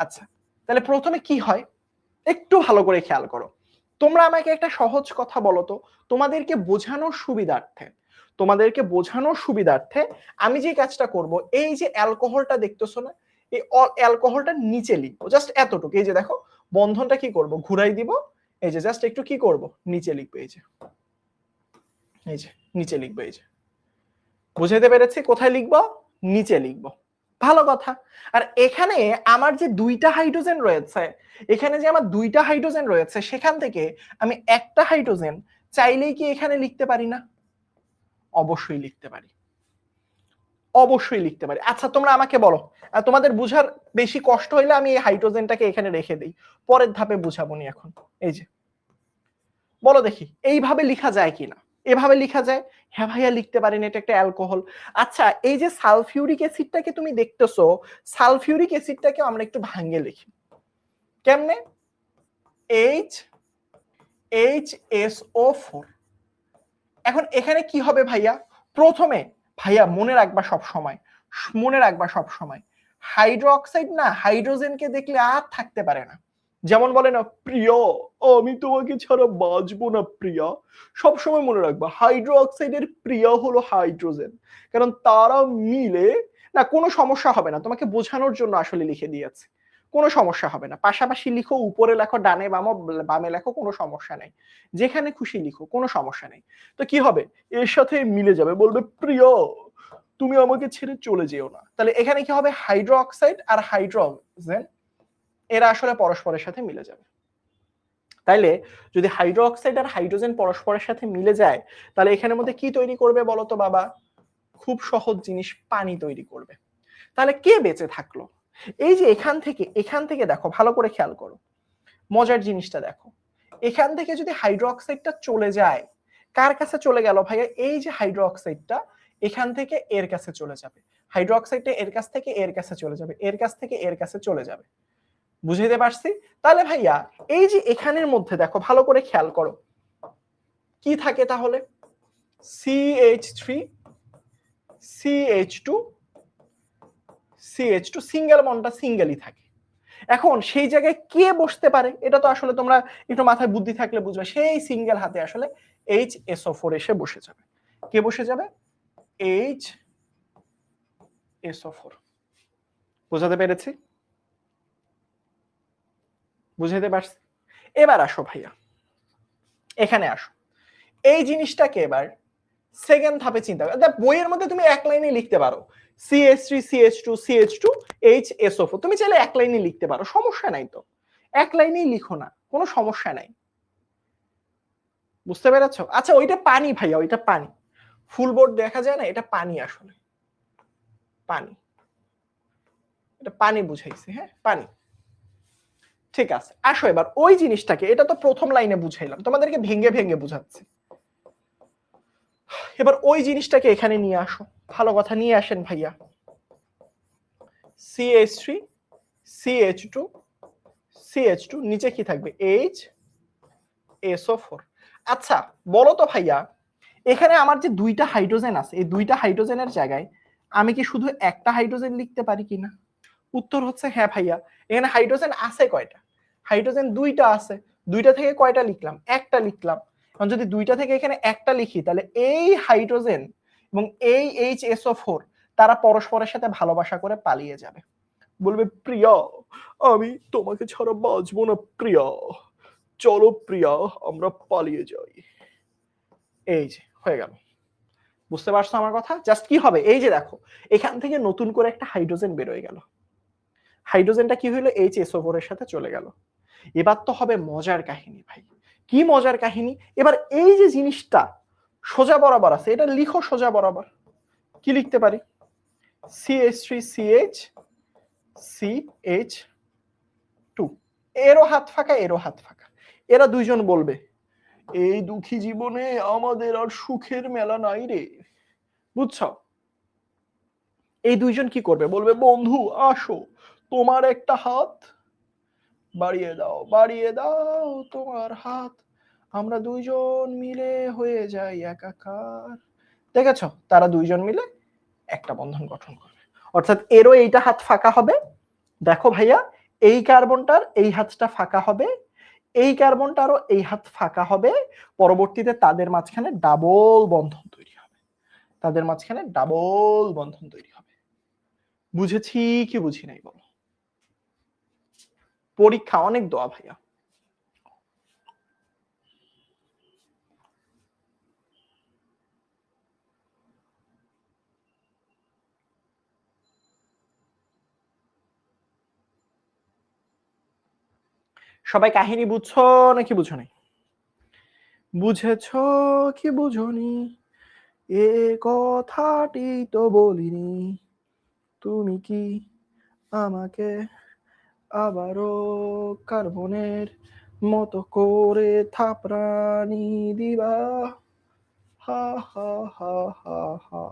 আচ্ছা, তাহলে প্রথমে কি হয় একটু ভালো করে খেয়াল করো। তোমরা আমাকে একটা সহজ কথা বলো তো, তোমাদেরকে বোঝানোর সুবিধার্থে। তোমাদেরকে বোঝানোর সুবিধার্থে আমি যে কাজটা করব, এই যে অ্যালকোহলটা দেখতেছো না, এই অ্যালকোহলটা নিচে লিখবো, জাস্ট এতটুকু। এই যে দেখো বন্ধনটা কি করব, ঘুরাই দিব, এই যে জাস্ট একটু কি করব, নিচে লিখবো, এই যে নিচে লিখবো। এই যে বুঝাইতে পেরেছি? কোথায় লিখবো? নিচে লিখবো। ভালো কথা। আর এখানে আমার যে দুইটা হাইড্রোজেন রয়েছে, এখানে যে আমার দুইটা হাইড্রোজেন রয়েছে, সেখান থেকে আমি একটা হাইড্রোজেন চাইলেই কি এখানে লিখতে পারি না? অবশ্যই লিখতে পারি, অবশ্যই লিখতে পারি। আচ্ছা তোমরা আমাকে বলো, তোমাদের বুঝার বেশি কষ্ট হইলে আমি এই হাইড্রোজেনটাকে এখানে রেখে দিই, পরের ধাপে বুঝাবো নি এখন। এই যে বলো দেখি এইভাবে লিখা যায় কিনা? এভাবে লিখা যায়? হ্যাঁ ভাইয়া লিখতে পারেন, এটা একটা অ্যালকোহল। আচ্ছা এই যে সালফিউরিক অ্যাসিডটাকে তুমি দেখতেছো, সালফিউরিক অ্যাসিডটাকে আমরা একটু ভাঙে লিখি। কেমনে? HHSO4। এখন এখানে কি হবে ভাইয়া? প্রথমে ভাইয়া মনে রাখবা সব সময়, মনে রাখবা সব সময়, হাইড্রোক্সাইড না হাইড্রোজেনকে দেখলে আর থাকতে পারে না। যেমন বলে না, প্রিয় আমি তোমাকে ছাড়া বাঁচবো না প্রিয়া। সব সময় মনে রাখবা হাইড্রোক্সাইডের প্রিয় হলো হাইড্রোজেন, কারণ তারা মিলে না। কোনো সমস্যা হবে না, তোমাকে বোঝানোর জন্য আসলে লিখে দিয়েছে, কোনো সমস্যা হবে না। পাশাপাশি লিখো, উপরে লেখো, ডানে বামে লেখো, কোনো সমস্যা নেই, যেখানে খুশি লিখো, কোনো সমস্যা নেই। তো কি হবে, এর সাথে মিলে যাবে, বলবে প্রিয় তুমি আমাকে ছেড়ে চলে যেও না। তাহলে এখানে কি হবে, হাইড্রোক্সাইড আর হাইড্রোজেন এরা আসলে পরস্পরের সাথে মিলে যাবে। তাইলে যদি হাইড্রোক্সাইড আর হাইড্রোজেন পরস্পরের সাথে মিলে যায়, তাহলে এখানের মধ্যে কি তৈরি করবে বলো তো বাবা? খুব সহজ জিনিস, পানি তৈরি করবে। তাহলে কে বেঁচে থাকলো? এই যে এখান থেকে দেখো, ভালো করে খেয়াল করো, মজার জিনিসটা দেখো। এখান থেকে যদি হাইড্রোক্সাইডটা চলে যায়, কার কাছে চলে গেল ভাইয়া? এই যে হাইড্রোক্সাইডটা এখান থেকে এর কাছে চলে যাবে, হাইড্রোক্সাইডটা এর কাছ থেকে এর কাছে চলে যাবে, এর কাছ থেকে এর কাছে চলে যাবে। বুঝাইতে পারছি? তাহলে ভাইয়া এই যে এখানের মধ্যে দেখো, ভালো করে খেয়াল করো, কি থাকে তাহলে? CH3 CH2 CH2, সিঙ্গেল বন্ডটা সিঙ্গেলই থাকে। এখন সেই জায়গায় কে বসতে পারে? এটা তো আসলে তোমরা একটু মাথায় বুদ্ধি থাকলে বুঝবে। সেই সিঙ্গেল হাতে আসলে HSO4 এসে বসে যাবে। কে বসে যাবে? HSO4। বুঝাতে পেরেছি? বুঝাইতে পারছি? এবার আসো ভাইয়া, এখানে আসো, এই জিনিসটাকে এবার সেকেন্ড ধাপে চিন্তা করো। বইয়ের মধ্যে তুমি এক লাইনে লিখতে পারো CH3 CH2 CH2 HSO4, তুমি চাইলে এক লাইনে লিখতে পারো, সমস্যা নাই তো, এক লাইনেই লিখো না, কোনো সমস্যা নাই। বুঝতে পেরেছো? আচ্ছা ওইটা পানি ভাইয়া, ওইটা পানি, ফুল বোর্ড দেখা যায় না, এটা পানি, আসলে পানি, এটা পানি বুঝাইছি। হ্যাঁ পানি, ঠিক আছে। আসো এবার ওই জিনিসটাকে, এটা তো প্রথম লাইনে বুঝাইলাম, তোমাদেরকে ভেঙে ভেঙে বুঝাচ্ছি। এবার ওই জিনিসটাকে এখানে নিয়ে আসো, ভালো কথা, নিয়ে আসেন ভাইয়া। CH3 CH2 CH2, নিচে কি থাকবে? HSO4। আচ্ছা বলো তো ভাইয়া, এখানে আমার যে দুইটা হাইড্রোজেন আছে, এই দুইটা হাইড্রোজেনের জায়গায় আমি কি শুধু একটা হাইড্রোজেন লিখতে পারি কিনা? উত্তর হচ্ছে হ্যাঁ ভাইয়া। এখানে হাইড্রোজেন আছে কয়টা? হাইড্রোজেন দুইটা আছে, দুইটা থেকে কয়টা লিখলাম? একটা লিখলাম। এখন যদি দুইটা থেকে এখানে একটা লিখি, তাহলে এই হাইড্রোজেন এবং এই HSO4 তারা পরস্পরের সাথে ভালোবাসা করে পালিয়ে যাবে, বলবে প্রিয়া আমি তোমাকে ছাড়া বাঁচবো না প্রিয়া, চলো প্রিয়া আমরা পালিয়ে যাই। এই যে হয়ে গেল। বুঝতে পারছো আমার কথা? জাস্ট কি হবে, এই যে দেখো এখান থেকে নতুন করে একটা হাইড্রোজেন বের হয়ে গেল, হাইড্রোজেনটা কি হইলো? HSO4 এর সাথে চলে গেল। এবার তো হবে মজার কাহিনী ভাই। কি মজার কাহিনী? এবার এই যে জিনিসটা সোজা বরাবর আছে, এটা লিখো সোজা বরাবর। কি লিখতে পারি? CH3 CH CH2, এরও হাত ফাঁকা, এরও হাত ফাঁকা। এরা দুইজন বলবে এই দুঃখী জীবনে আমাদের আর সুখের মেলা নাই রে। বুঝছো? এই দুইজন কি করবে? বলবে বন্ধু আসো, তোমার একটা হাত বাড়িয়ে দাও, বাড়িয়ে দাও তোমার হাত, আমরা দুইজন মিলে হয়ে যাই একাকার। দেখেছো? তারা দুইজন মিলে একটা বন্ধন গঠন করবে, অর্থাৎ এরও এইটা হাত ফাঁকা হবে। দেখো ভাইয়া, এই কার্বনটার এই হাতটা ফাঁকা হবে, এই কার্বনটারও এই হাত ফাঁকা হবে, পরবর্তীতে তাদের মাঝখানে ডাবল বন্ধন তৈরি হবে। তাদের মাঝখানে ডাবল বন্ধন তৈরি হবে। বুঝেছি কি বুঝি নাই বলো? পরীক্ষা অনেক দোয়া ভাইয়া। সবাই কাহিনী বুঝছো নাকি বুঝো নাই? বুঝেছ কি বুঝনি এ কথাটি তো বলিনি, তুমি কি আমাকে আবারও কার্বনের মতো করে থাপড়ানি দিবা? হা হা হা হা হা,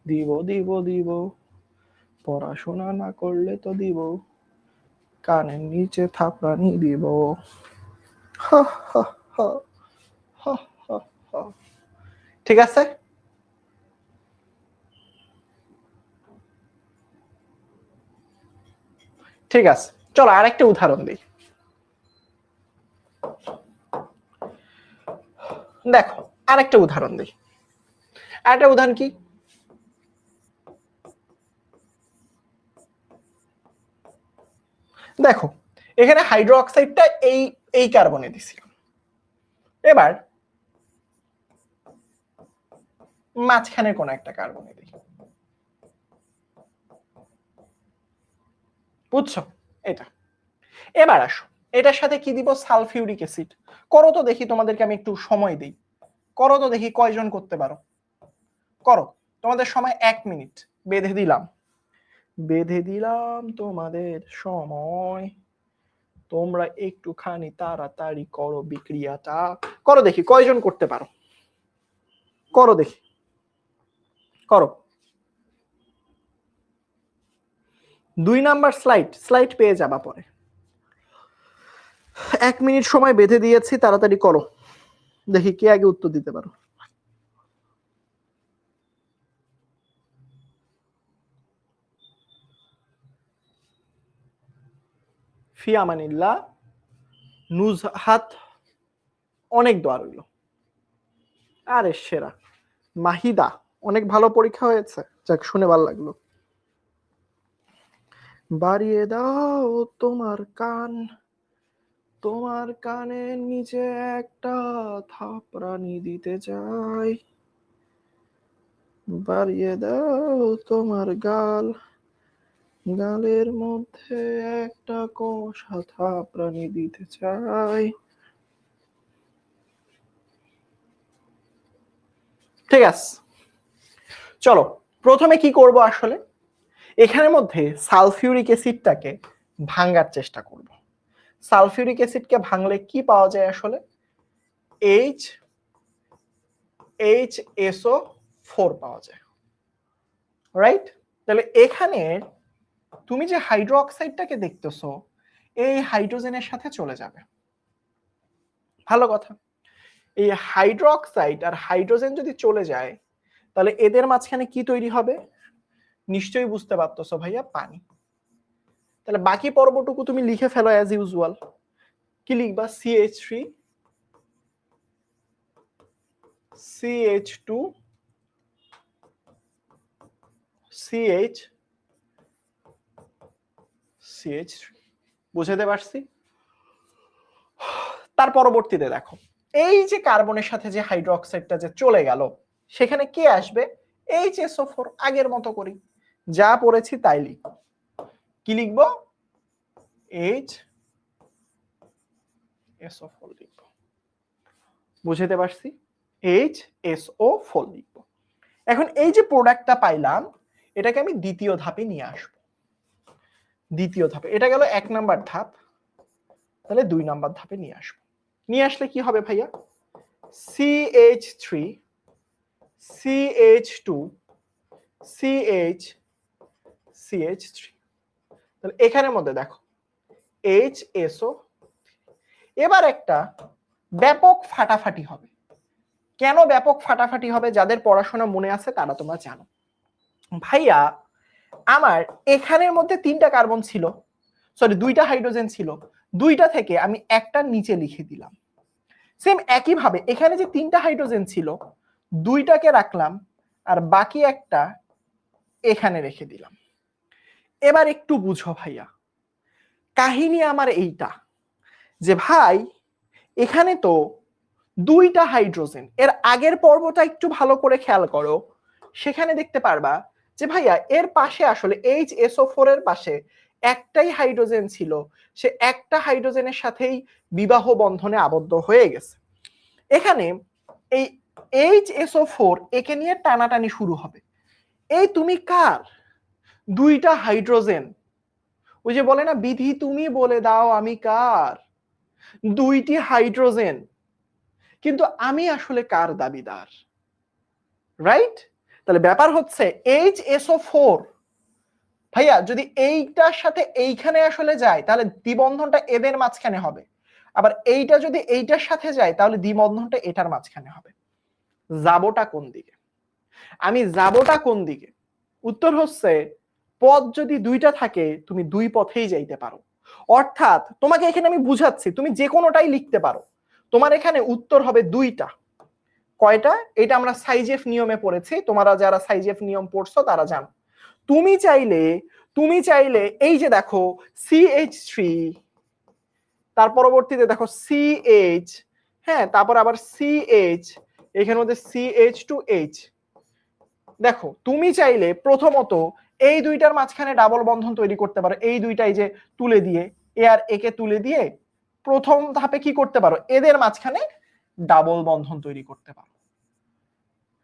দিব দিব দিব, পড়াশোনা না করলে তো দিব, কানের নিচে থাপড়ানি দিব। হা হা হা হা হা হা। ঠিক আছে, ঠিক আছে, চলো আরেকটা উদাহরণ দিই। দেখো আরেকটা উদাহরণ দিই। আরেকটা উদাহরণ কি, দেখো এখানে হাইড্রোক্সাইডটা এই এই কার্বনে দিছিলাম, এবার মাঝখানে কোন একটা কার্বনে দিই, বুঝছো এটা? এবার আসো এটার সাথে কি দিব, সালফিউরিক অ্যাসিড। করো তো দেখি, তোমাদেরকে আমি একটু সময় দিই, করো তো দেখি কয়জন করতে পারো, করো। তোমাদের সময় 1 মিনিট বেঁধে দিলাম, বেঁধে দিলাম তোমাদের সময়, তোমরা একটুখানি তাড়াতাড়ি করো বিক্রিয়াটা, করো দেখি কয়জন করতে পারো, করো দেখি, করো। 2 নাম্বার স্লাইড পেয়ে যাবা পরে। 1 মিনিট সময় বেঁধে দিয়েছি, তাড়াতাড়ি করো দেখি কে আগে উত্তর দিতে পারো। ফি আমানিল্লাহ, নুজহাত, অনেক দোয়া রইল। আরে সেরা মাহিদা, অনেক ভালো পরীক্ষা হয়েছে, যাক শুনে ভালো লাগলো। বাড়িয়ে দাও তোমার কান, তোমার কানের নিচে একটা থাপড়ানি দিতে চাই, বাড়িয়ে দাও তোমার গাল, গালের মধ্যে একটা কষা থাপড়ানি দিতে চাই। ঠিক আছে, চলো প্রথমে কি করব, আসলে এখানের মধ্যে সালফিউরিক অ্যাসিডটাকে ভাঙার চেষ্টা করব। সালফিউরিক অ্যাসিডকে ভাঙলে কি পাওয়া যায় আসলে, HSO4 পাওয়া যায়, রাইট? তাহলে এখানে তুমি যে হাইড্রোক্সাইডটাকে দেখতেছো, এই হাইড্রোজেনের সাথে চলে যাবে, ভালো কথা। এই হাইড্রোক্সাইড আর হাইড্রোজেন যদি চলে যায়, তাহলে এদের মাঝখানে কি তৈরি হবে, নিশ্চয়ই বুঝতে পারতেছো ভাইয়া, পানি। তাহলে বাকি পর্বটুকু তুমি লিখে ফেলো অ্যাজ ইউজুয়াল। কি লিখবা, CH3 CH2 CH3। বুঝাতে পারছি? তার পরবর্তীতে দেখো, এই যে কার্বনের সাথে যে হাইড্রোক্সাইডটা যে চলে গেল, সেখানে কে আসবে, HSO4। আগের মতো করি, যা পড়েছি তাই লিখব। কি লিখবো, HSO4 লিখব। বুঝাতে পারছি, HSO4 লিখব। এখন এই যে প্রোডাক্টটা পাইলাম, এটাকে আমি দ্বিতীয় ধাপে নিয়ে আসব। দ্বিতীয় ধাপে, এটা গেল 1 নাম্বার ধাপ, তাহলে 2 নাম্বার ধাপে নিয়ে আসব। নিয়ে আসলে কি হবে ভাইয়া, CH3 CH2 CH3। তাহলে এখানের মধ্যে দেখো HSO। এবার একটা ব্যাপক ফাটাফাটি হবে। কেন ব্যাপক ফাটাফাটি হবে, যাদের পড়াশোনা মনে আছে তারা তোমরা জানো। ভাইয়া আমার এখানের মধ্যে 3টা কার্বন ছিল, সরি 2টা হাইড্রোজেন ছিল, 2টা থেকে আমি একটা নিচে লিখে দিলাম। সেম একই ভাবে এখানে যে 3টা হাইড্রোজেন ছিল, 2টাকে রাখলাম আর বাকি একটা এখানে রেখে দিলাম। এবার একটু বুঝো ভাইয়া, কাহিনী আমার এইটা যে ভাই এখানে তো দুইটা হাইড্রোজেন, এর আগের পর্বটা একটু ভালো করে খেয়াল করো, সেখানে দেখতে পারবা যে ভাইয়া এর পাশে আসলে HSO4 এর পাশে একটাই হাইড্রোজেন ছিল, সে একটা হাইড্রোজেনের সাথেই বিবাহ বন্ধনে আবদ্ধ হয়ে গেছে। এখানে এই HSO4 একে নিয়ে টানাটানি শুরু হবে। এই তুমি কার? দুইটা হাইড্রোজেন, ওই যে বলে না বিধি তুমি বলে দাও আমি কার, দুইটি হাইড্রোজেন, কিন্তু আমি আসলে কার দাবিদার? রাইট? তাহলে ব্যাপার হচ্ছে HSO4 ভাইয়া যদি এইটার সাথে এইখানে আসলে যায় তাহলে দ্বিবন্ধনটা এদের মাঝখানে হবে, আবার এইটা যদি এইটার সাথে যায় তাহলে দ্বিবন্ধনটা এটার মাঝখানে হবে। যাবোটা কোন দিকে? আমি যাবোটা কোন দিকে? উত্তর হচ্ছে পথ যদি দুইটা থাকে তুমি দুই পথেই যাইতে পারো। অর্থাৎ তোমাকে এখানে আমি বুঝাচ্ছি, তুমি যে কোনোটাই লিখতে পারো, তোমার এখানে উত্তর হবে দুইটা। কয়টা? এটা আমরা সাইজেফ নিয়মে পড়েছি, তোমরা যারা সাইজেফ নিয়ম পড়ছো তারা জানো। তুমি চাইলে এই যে দেখো CH3, তার পরবর্তীতে দেখো CH, হ্যাঁ তারপর আবার CH, এখানের মধ্যে CH2H, দেখো তুমি চাইলে প্রথমত এই দুইটার মাঝখানে ডাবল বন্ধন তৈরি করতে পারো, এই দুইটাই যে তুলে দিয়ে এ আর একে তুলে দিয়ে প্রথম ধাপে কি করতে পারো, এদের মাঝখানে ডাবল বন্ধন তৈরি করতে পারো।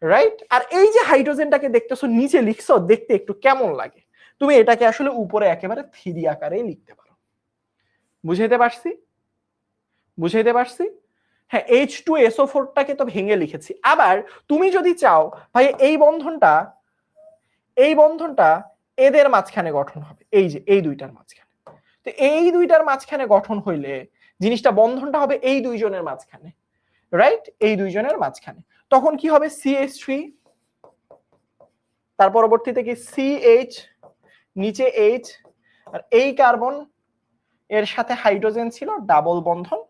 রাইট? আর এই যে হাইড্রোজেনটাকে দেখতেছো নিচে লিখছো, দেখতে একটু কেমন লাগে, তুমি এটাকে আসলে উপরে একেবারে 3D আকারে লিখতে পারো। বুঝাইতে পারছি? হ্যাঁ, H2SO4টাকে তো ভেঙে লিখেছি। আবার তুমি যদি চাও ভাই এই বন্ধনটা এদের মাঝখানে গঠন হবে, এই যে এই দুইটার মাঝখানে, তো এই দুইটার মাঝখানে গঠন হইলে জিনিসটা বন্ধনটা হবে এই দুইজনের মাঝখানে। রাইট? এই দুইজনের মাঝখানে তখন কি হবে? CH3, তার পরবর্তীতে কি CH, নিচে H, আর এই কার্বন এর সাথে হাইড্রোজেন ছিল, ডাবল বন্ধন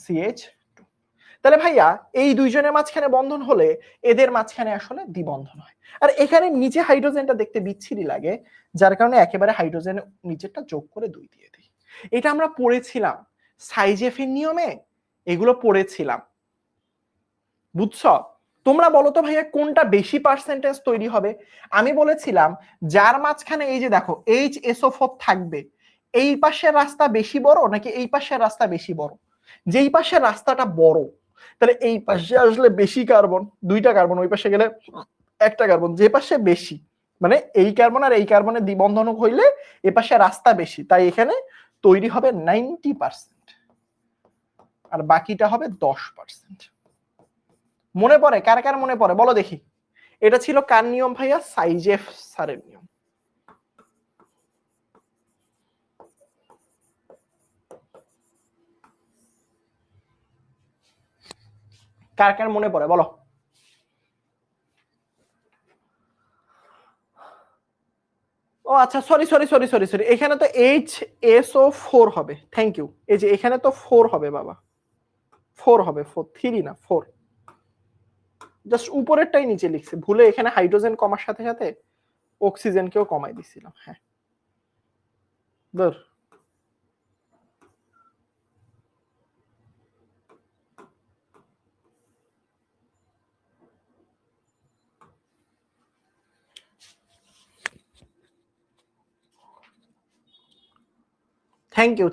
CH2। তাহলে ভাইয়া এই দুইজনের মাঝখানে বন্ধন হলে এদের মাঝখানে আসলে দ্বিবন্ধন হয়। আর এখানে নিচে হাইড্রোজেনটা দেখতে বিচ্ছিরি লাগে, যার কারণে একেবারে হাইড্রোজেন নিচেরটা যোগ করে 2 দিয়ে দিই। এটা আমরা পড়েছিলাম সাইজেফের নিয়মে, এগুলো পড়েছিলাম। বুঝছো? তোমরা বলো তো ভাইয়া কোনটা বেশি পার্সেন্টেজ তৈরি হবে? আমি বলেছিলাম যার মাঝখানে এই যে দেখো HSO4 থাকবে, এই পাশের রাস্তা বেশি বড় নাকি এই পাশের রাস্তা বেশি বড়? যেই পাশের রাস্তাটা বড়, তাহলে এই পাশে আসলে বেশি কার্বন, দুইটা কার্বন, ওই পাশে গেলে একটা কার্বন, যে পাশে বেশি মানে এই কার্বন আর এই কার্বনের দ্বিবন্ধন হইলে এ পাশে রাস্তা বেশি, তাই এখানে তৈরি হবে 90%, আর বাকিটা হবে 10%। মনে পড়ে? কার কার মনে পড়ে বলো দেখি? এটা ছিল কার নিয়ম ভাইয়া? সাইজেফ স্যারের নিয়ম। কার কার মনে পড়ে বলো? ও আচ্ছা, সরি, এখানে তো HSO4 হবে। Thank you. এই যে এখানে তো 4 হবে বাবা, 4 হবে, 4, 3 না 4। জাস্ট উপরেরটাই নিচে লিখছি ভুলে, এখানে হাইড্রোজেন কমার সাথে সাথে অক্সিজেনকেও কমাই দিছিলাম। হ্যাঁ, ধর।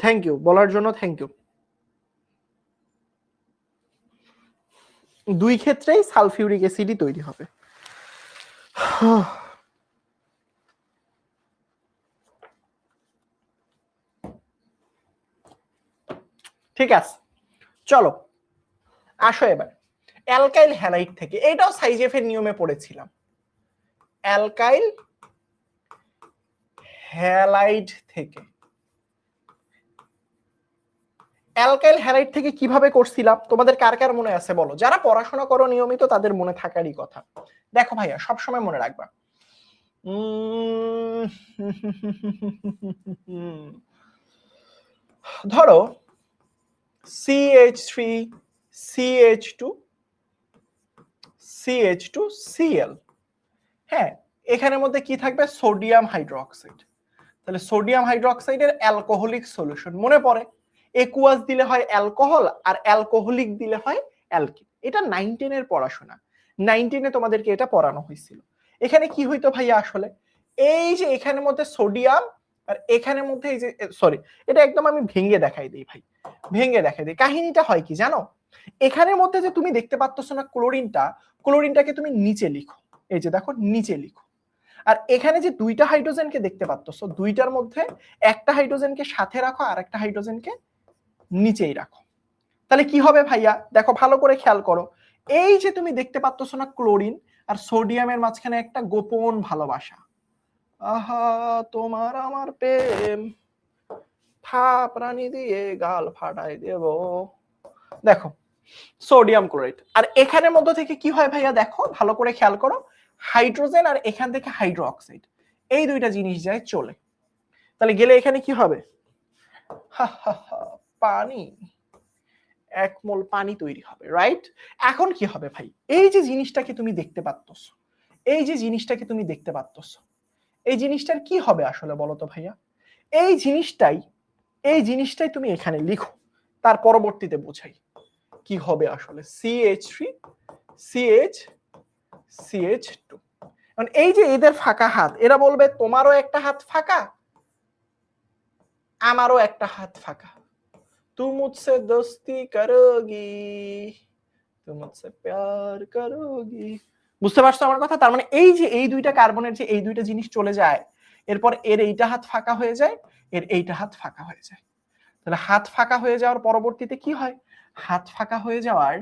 থ্যাংক ইউ বলার জন্য, থ্যাংক ইউ। দুই ক্ষেত্রেই সালফিউরিক অ্যাসিডই তৈরি হবে। ঠিক আছে, চলো আসো এবার অ্যালকাইল হ্যালাইড থেকে। এটাও সাইজেফ এর নিয়মে পড়েছিলাম। অ্যালকাইল হ্যালাইড থেকে, অ্যালকাইল হ্যালাইড থেকে কিভাবে করছিলাম তোমাদের কার কার মনে আছে বলো? যারা পড়াশোনা করো নিয়মিত তাদের মনে থাকারই কথা। দেখো ভাইয়া সবসময় মনে রাখবা, ধরো CH3 CH2 CH2 Cl, হ্যাঁ, এখানের মধ্যে কি থাকবে? Sodium hydroxide. তাহলে সোডিয়াম হাইড্রোক্সাইডের অ্যালকোহলিক সলিউশন। মনে পড়ে একুয়াস দিলে হয় অ্যালকোহল আর অ্যালকোহলিক দিলে হয় অ্যালকিন। এটা 9-10 এর পড়াশোনা, 9-10 এ তোমাদেরকে এটা পড়ানো হয়েছিল। এখানে কি হইতো ভাইয়া আসলে, এই যে এখানের মধ্যে সোডিয়াম আর এখানের মধ্যে এই যে সরি, এটা একদম আমি ভেঙে দেখাই দিই ভাই, ভেঙে দেখাই দিই। কাহিনীটা হয় কি জানো, এখানের মধ্যে যে তুমি দেখতে পাচ্ছ না ক্লোরিনটা, ক্লোরিনটাকে তুমি নিচে লিখো, এই যে দেখো নিচে লিখো। আর এখানে যে দুইটা হাইড্রোজেনকে দেখতে পাচ্ছ, দুইটার মধ্যে একটা হাইড্রোজেনকে সাথে রাখো আর একটা হাইড্রোজেনকে নিচেই রাখো। তাহলে কি হবে ভাইয়া, দেখো ভালো করে খেয়াল করো, এই যে তুমি দেখতে পাচ্ছ না ক্লোরিন আর সোডিয়ামের মাঝখানে একটা গোপন ভালোবাসা। আহা তোমার আমার প্রেম, ফা প্রাণী দিয়ে গাল ফাটাই দেব। দেখো সোডিয়াম ক্লোরাইড, আর এখানের মধ্যে থেকে কি হয় ভাইয়া, দেখো ভালো করে খেয়াল করো, হাইড্রোজেন আর এখান থেকে হাইড্রো অক্সাইড, এই দুইটা জিনিস যায় চলে। তাহলে গেলে এখানে কি হবে, পানি, এক মোল পানি তৈরি হবে, রাইট? এখন কি হবে ভাই, এই যে জিনিসটাকে তুমি দেখতে পাচ্ছ, এই যে জিনিসটাকে তুমি দেখতে পাচ্ছ, এই জিনিসটার কি হবে আসলে বলো তো ভাইয়া? এই জিনিসটাই তুমি এখানে লিখো, তার পরবর্তীতে বোঝাই কি হবে আসলে। CH3 CH2। কারণ এই যে এদের ফাঁকা হাত, এরা বলবে তোমারও একটা হাত ফাঁকা আমারও একটা হাত ফাঁকা, তুম মুঝসে দোস্তি করোগি তুম মুঝসে প্যার করোগি। বুঝতে পারছো আমার কথা? তার মানে এই যে এই দুইটা কার্বনের যে এই দুইটা জিনিস চলে যায়, এরপর এর এইটা হাত ফাঁকা হয়ে যায়, এর এইটা হাত ফাঁকা হয়ে যায়। তাহলে হাত ফাঁকা হয়ে যাওয়ার পরবর্তীতে কি হয়, হাত ফাঁকা হয়ে যাওয়ার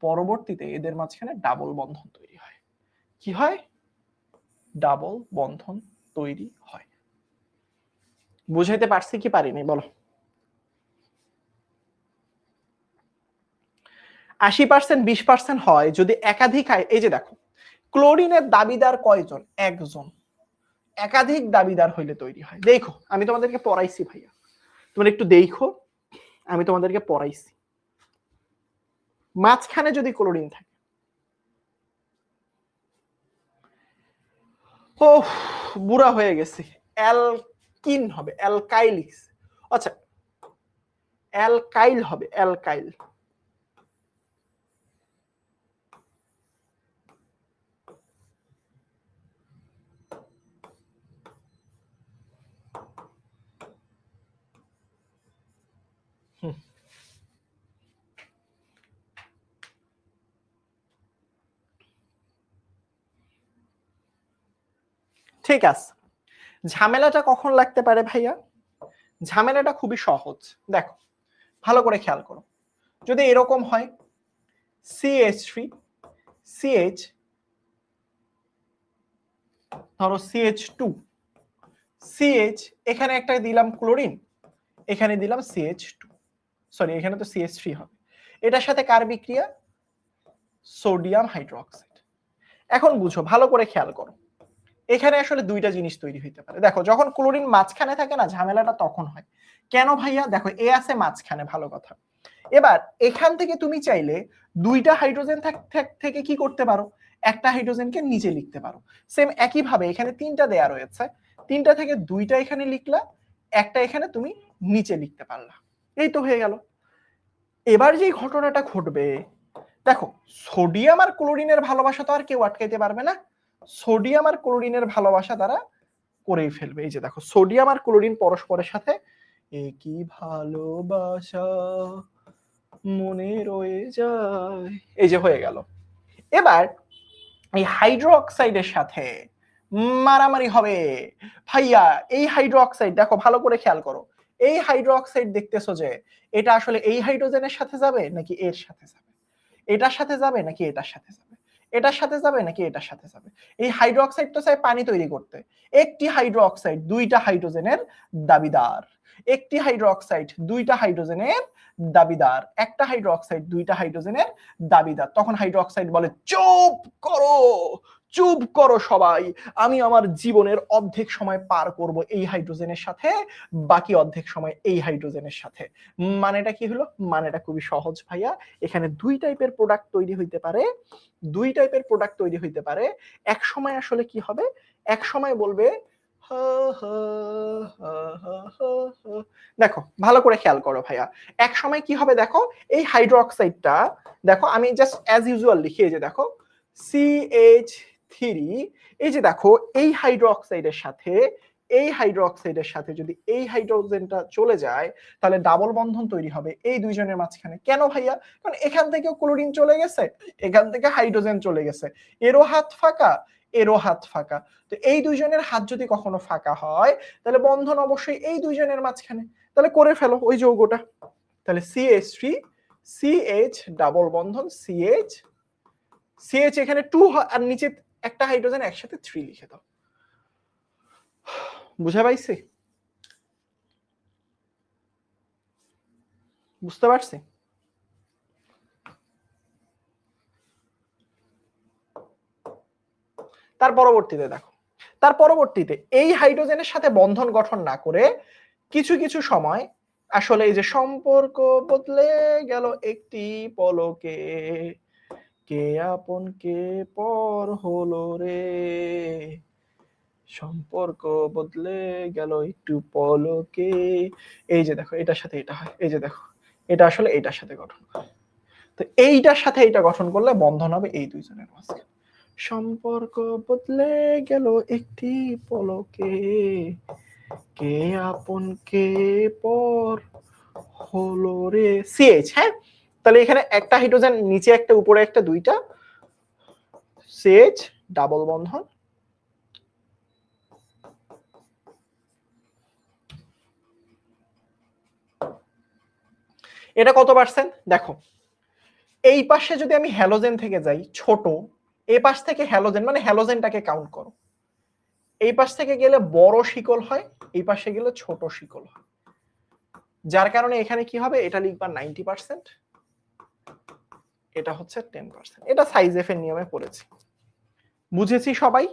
পরবর্তীতে এদের মাঝখানে ডাবল বন্ধন তৈরি হয়। কি হয়? ডাবল বন্ধন তৈরি হয়। বুঝাইতে পারছি কি পারিনি বলো? 80% 20% হয় যদি একাধিক, এই যে দেখো ক্লোরিনের দাবিদার কয়জন? একজন। একাধিক দাবিদার হইলে তৈরি হয়। দেখো আমি তোমাদেরকে পড়াইছি ভাইয়া, তোমরা একটু দেখো, আমি তোমাদেরকে পড়াইছি। মাঝখানে যদি ক্লোরিন থাকে, ও বুড়া হয়ে গেছি, অ্যালকিন হবে, অ্যালকাইলিস, আচ্ছা অ্যালকাইল হবে, অ্যালকাইল। ঠিক আছে, ঝামেলাটা কখন লাগতে পারে ভাইয়া? ঝামেলাটা খুবই সহজ, দেখো ভালো করে খেয়াল করো, যদি এরকম হয় CH3 CH ধরো CH2 CH, এখানে একটা দিলাম ক্লোরিন, এখানে দিলাম CH2, সরি এখানে তো CH3 হবে, এটার সাথে কার বিক্রিয়া? Sodium hydroxide. এখন বুঝো ভালো করে খেয়াল করো, এখানে আসলে দুইটা জিনিস তৈরি হইতে পারে। দেখো যখন ক্লোরিন মাঝখানে থাকে না, ঝামেলাটা তখন হয়। কেন ভাইয়া? দেখো এ আছে মাঝখানে, ভালো কথা। এবার এখান থেকে তুমি চাইলে দুইটা হাইড্রোজেন থেকে কি করতে পারো, একটা হাইড্রোজেনকে নিচে লিখতে পারো। সেম একই ভাবে এখানে তিনটা দেয়া রয়েছে, তিনটা থেকে দুইটা এখানে লিখলা, একটা এখানে তুমি নিচে লিখতে পারলা, এই তো হয়ে গেল। এবার যে ঘটনাটা ঘটবে, দেখো সোডিয়াম আর ক্লোরিনের ভালোবাসা তো আর কেউ আটকাইতে পারবে না, সোডিয়াম আর ক্লোরিনের ভালোবাসা তারা করেই ফেলবে। এই যে দেখো সোডিয়াম আর ক্লোরিন পরস্পরের সাথে একই ভালোবাসা মনে রয়ে যায়, এই যে হয়ে গেল। এবার এই হাইড্রো অক্সাইডের সাথে মারামারি হবে ভাইয়া। এই হাইড্রো অক্সাইড দেখো ভালো করে খেয়াল করো, এই হাইড্রো অক্সাইড দেখতেছো যে এটা আসলে এই হাইড্রোজেনের সাথে যাবে নাকি এর সাথে যাবে, এটার সাথে যাবে নাকি এটার সাথে যাবে, এটার সাথে যাবে নাকি এটার সাথে যাবে। এই হাইড্রো অক্সাইড তো চাই পানি তৈরি করতে, একটি হাইড্রো অক্সাইড দুইটা হাইড্রোজেনের দাবিদার, একটি হাইড্রো অক্সাইড দুইটা হাইড্রোজেনের দাবিদার, একটা হাইড্রো অক্সাইড দুইটা হাইড্রোজেনের দাবিদার। তখন হাইড্রো অক্সাইড বলে চুপ করো, চুপ করো সবাই, আমি আমার জীবনের অর্ধেক সময় পার করব এই হাইড্রোজেনের সাথে, বাকি অর্ধেক সময় এই হাইড্রোজেনের সাথে। মানেটা কি হলো? মানেটা খুবই সহজ ভাইয়া, এখানে দুই টাইপের প্রোডাক্ট তৈরি হইতে পারে, দুই টাইপের প্রোডাক্ট তৈরি হইতে পারে। এক সময় আসলে কি হবে, এক সময় বলবে দেখো ভালো করে খেয়াল করো ভাইয়া, এক সময় কি হবে দেখো, এই হাইড্রোক্সাইডটা দেখো, আমি জাস্ট অ্যাজ ইউজুয়াল লিখি, এই যে দেখো CH3, এই যে দেখো এই হাইড্রোক্সাইডের সাথে, এই হাইড্রোক্সাইডের সাথে যদি এই হাইড্রোজেনটা চলে যায়, তাহলে ডাবল বন্ধন তৈরি হবে এই দুইজনের মাঝখানে। কেন ভাইয়া? কারণ এখান থেকে ক্লোরিন চলে গেছে, এখান থেকে হাইড্রোজেন চলে গেছে, এরও হাত ফাঁকা, এরও হাত ফাঁকা। তো এই দুইজনের হাত যদি কখনো ফাঁকা হয়, তাহলে বন্ধন অবশ্যই এই দুইজনের মাঝখানে। তাহলে করে ফেলো ওই যৌগটা, তাহলে CH3 CH ডাবল বন্ধন CH, CH এখানে 2 আর নিচে একটা হাইড্রোজেন, একসাথে 3 লিখে দাও। বুঝা পাইছি? বুঝতে পারছি? তার পরবর্তীতে দেখো, তার পরবর্তীতে এই হাইড্রোজেনের সাথে বন্ধন গঠন না করে কিছু কিছু সময় আসলে এই যে সম্পর্ক বদলে গেল একটি পলকে, কে আপন কে পর হলো রে, সম্পর্ক বদলে গেল একটু পলকে, এই যে দেখো এটার সাথে এটা হয়, এই যে দেখো এটা আসলে এইটার সাথে গঠন করে, তো এইটার সাথে এইটা গঠন করলে বন্ধন হবে এই দুইজনের মাঝখানে। সম্পর্ক বদলে গেল একটি পলকে, কে আপন কে পর হলো রে, CH। হ্যাঁ, তাহলে এখানে একটা হাইড্রোজেন নিচে একটা উপরে একটা, দুইটা CH ডাবল বন্ধন, এটা কত পার্সেন্ট দেখো, এই পাশে যদি আমি হ্যালোজেন থেকে যাই ছোট, এই পাশ থেকে হ্যালোজেন মানে হ্যালোজেনটাকে কাউন্ট করো, এই পাশ থেকে গেলে বড় শিকল হয়, এই পাশে গেলে ছোট শিকল হয়, যার কারণে এখানে কি হবে, এটা লিখবা 90%, এটা হচ্ছে 10%। এটা সাইজ এফ এর নিয়মে পড়েছি। বুঝেছি সবাই?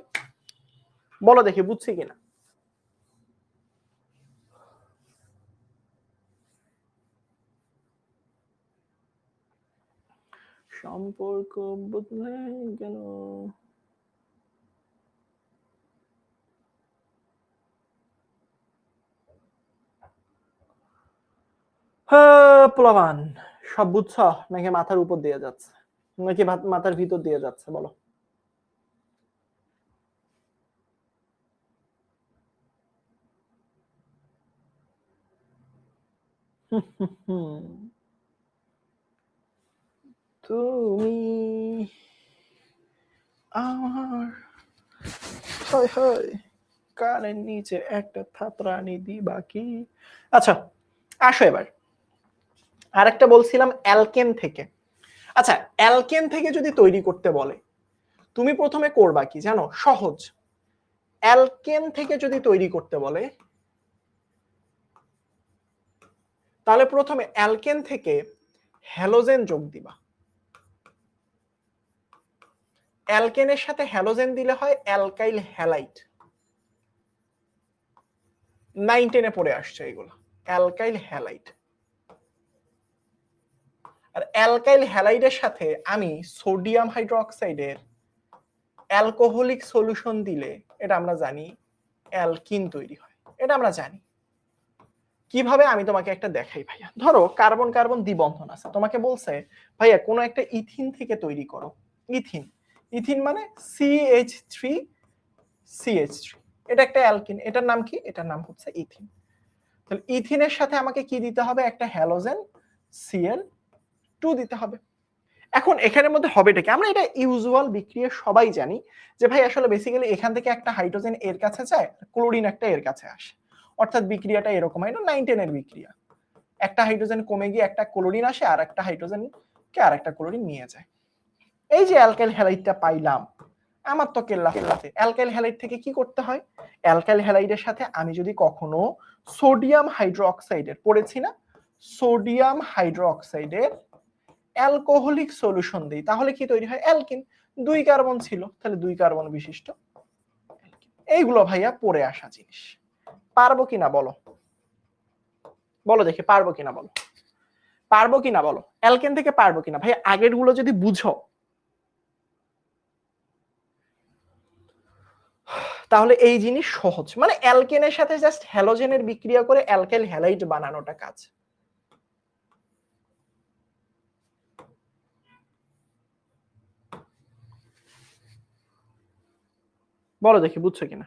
বলো দেখি বুঝছি কিনা। সম্পর্ক বদলে গেল, প্লবান সব বুঝছ নাকি মাথার উপর দিয়ে যাচ্ছে, নাকি মাথার ভিতর দিয়ে যাচ্ছে বলো? তুমি আমার হয় হয় কানের নিচে একটা থাপড়ানি দিবা কি। আচ্ছা আসো এবার আরেকটা বলছিলাম অ্যালকেন থেকে। আচ্ছা অ্যালকেন থেকে যদি তৈরি করতে বলে, তুমি প্রথমে করবা কি জানো? সহজ, অ্যালকেন থেকে যদি তৈরি করতে বলে, তাহলে প্রথমে অ্যালকেন থেকে হ্যালোজেন যোগ দিবা, অ্যালকেনের সাথে হ্যালোজেন দিলে হয় অ্যালকাইল হ্যালাইড, 9-10 পড়ে আসছে এগুলো, অ্যালকাইল হ্যালাইড। আর অ্যালকাইল হ্যালাইডের সাথে আমি সোডিয়াম হাইড্রোক্সাইডের অ্যালকোহলিক সলিউশন দিলে, এটা আমরা জানি অ্যালকিন তৈরি হয়, এটা আমরা জানি। কিভাবে আমি তোমাকে একটা দেখাই ভাইয়া। ধরো কার্বন কার্বন দ্বিবন্ধন আছে, তোমাকে বলছে ভাইয়া কোনো একটা ইথিন থেকে তৈরি করো, ইথিন, ইথিন মানে CH3 CH3, এটা একটা অ্যালকিন, এটার নাম কি? এটার নাম হচ্ছে ইথিন। তাহলে ইথিনের সাথে আমাকে কি দিতে হবে? একটা হ্যালোজেন Cl2 দিতে হবে। এখন এখানের মধ্যে হবেটা কি? আমরা এটা ইউজুয়াল বিক্রিয়া সবাই জানি যে ভাই আসলে বেসিক্যালি এখান থেকে একটা হাইড্রোজেন এর কাছে যায়, ক্লোরিন একটা এর কাছে আসে, অর্থাৎ বিক্রিয়াটা এরকম হয় না, 9-10 এর বিক্রিয়া, একটা হাইড্রোজেন কমে গিয়ে একটা ক্লোরিন আসে, আর একটা হাইড্রোজেনকে আর একটা ক্লোরিন নিয়ে যায়। এই যে অ্যালকাইল হ্যালাইডটা পাইলাম, আমার তো কেল্লা ফেলাতে। অ্যালকাইল হ্যালাইড থেকে কি করতে হয়? অ্যালকাইল হ্যালাইডের সাথে আমি যদি কখনো সোডিয়াম হাইড্রোক্সাইডের, পড়েছি না, সোডিয়াম হাইড্রোক্সাইডের অ্যালকোহলিক সলিউশন দিই তাহলে কি তৈরি হয়? অ্যালকিন। 2 কার্বন ছিল, তাহলে 2 কার্বন বিশিষ্ট এইগুলো ভাইয়া পড়ে আসা জিনিস। পারবো কিনা বলো, বলো দেখি পারবো কিনা বলো, পারবো কিনা বলো, অ্যালকেন থেকে পারবো কিনা ভাই? আগের গুলো যদি বুঝো তাহলে এই জিনিস সহজ, মানে অ্যালকেনের সাথে জাস্ট হ্যালোজেনের বিক্রিয়া করে অ্যালকাইল হ্যালাইড বানানোটা কাজ। বলো দেখি বুঝছো কিনা।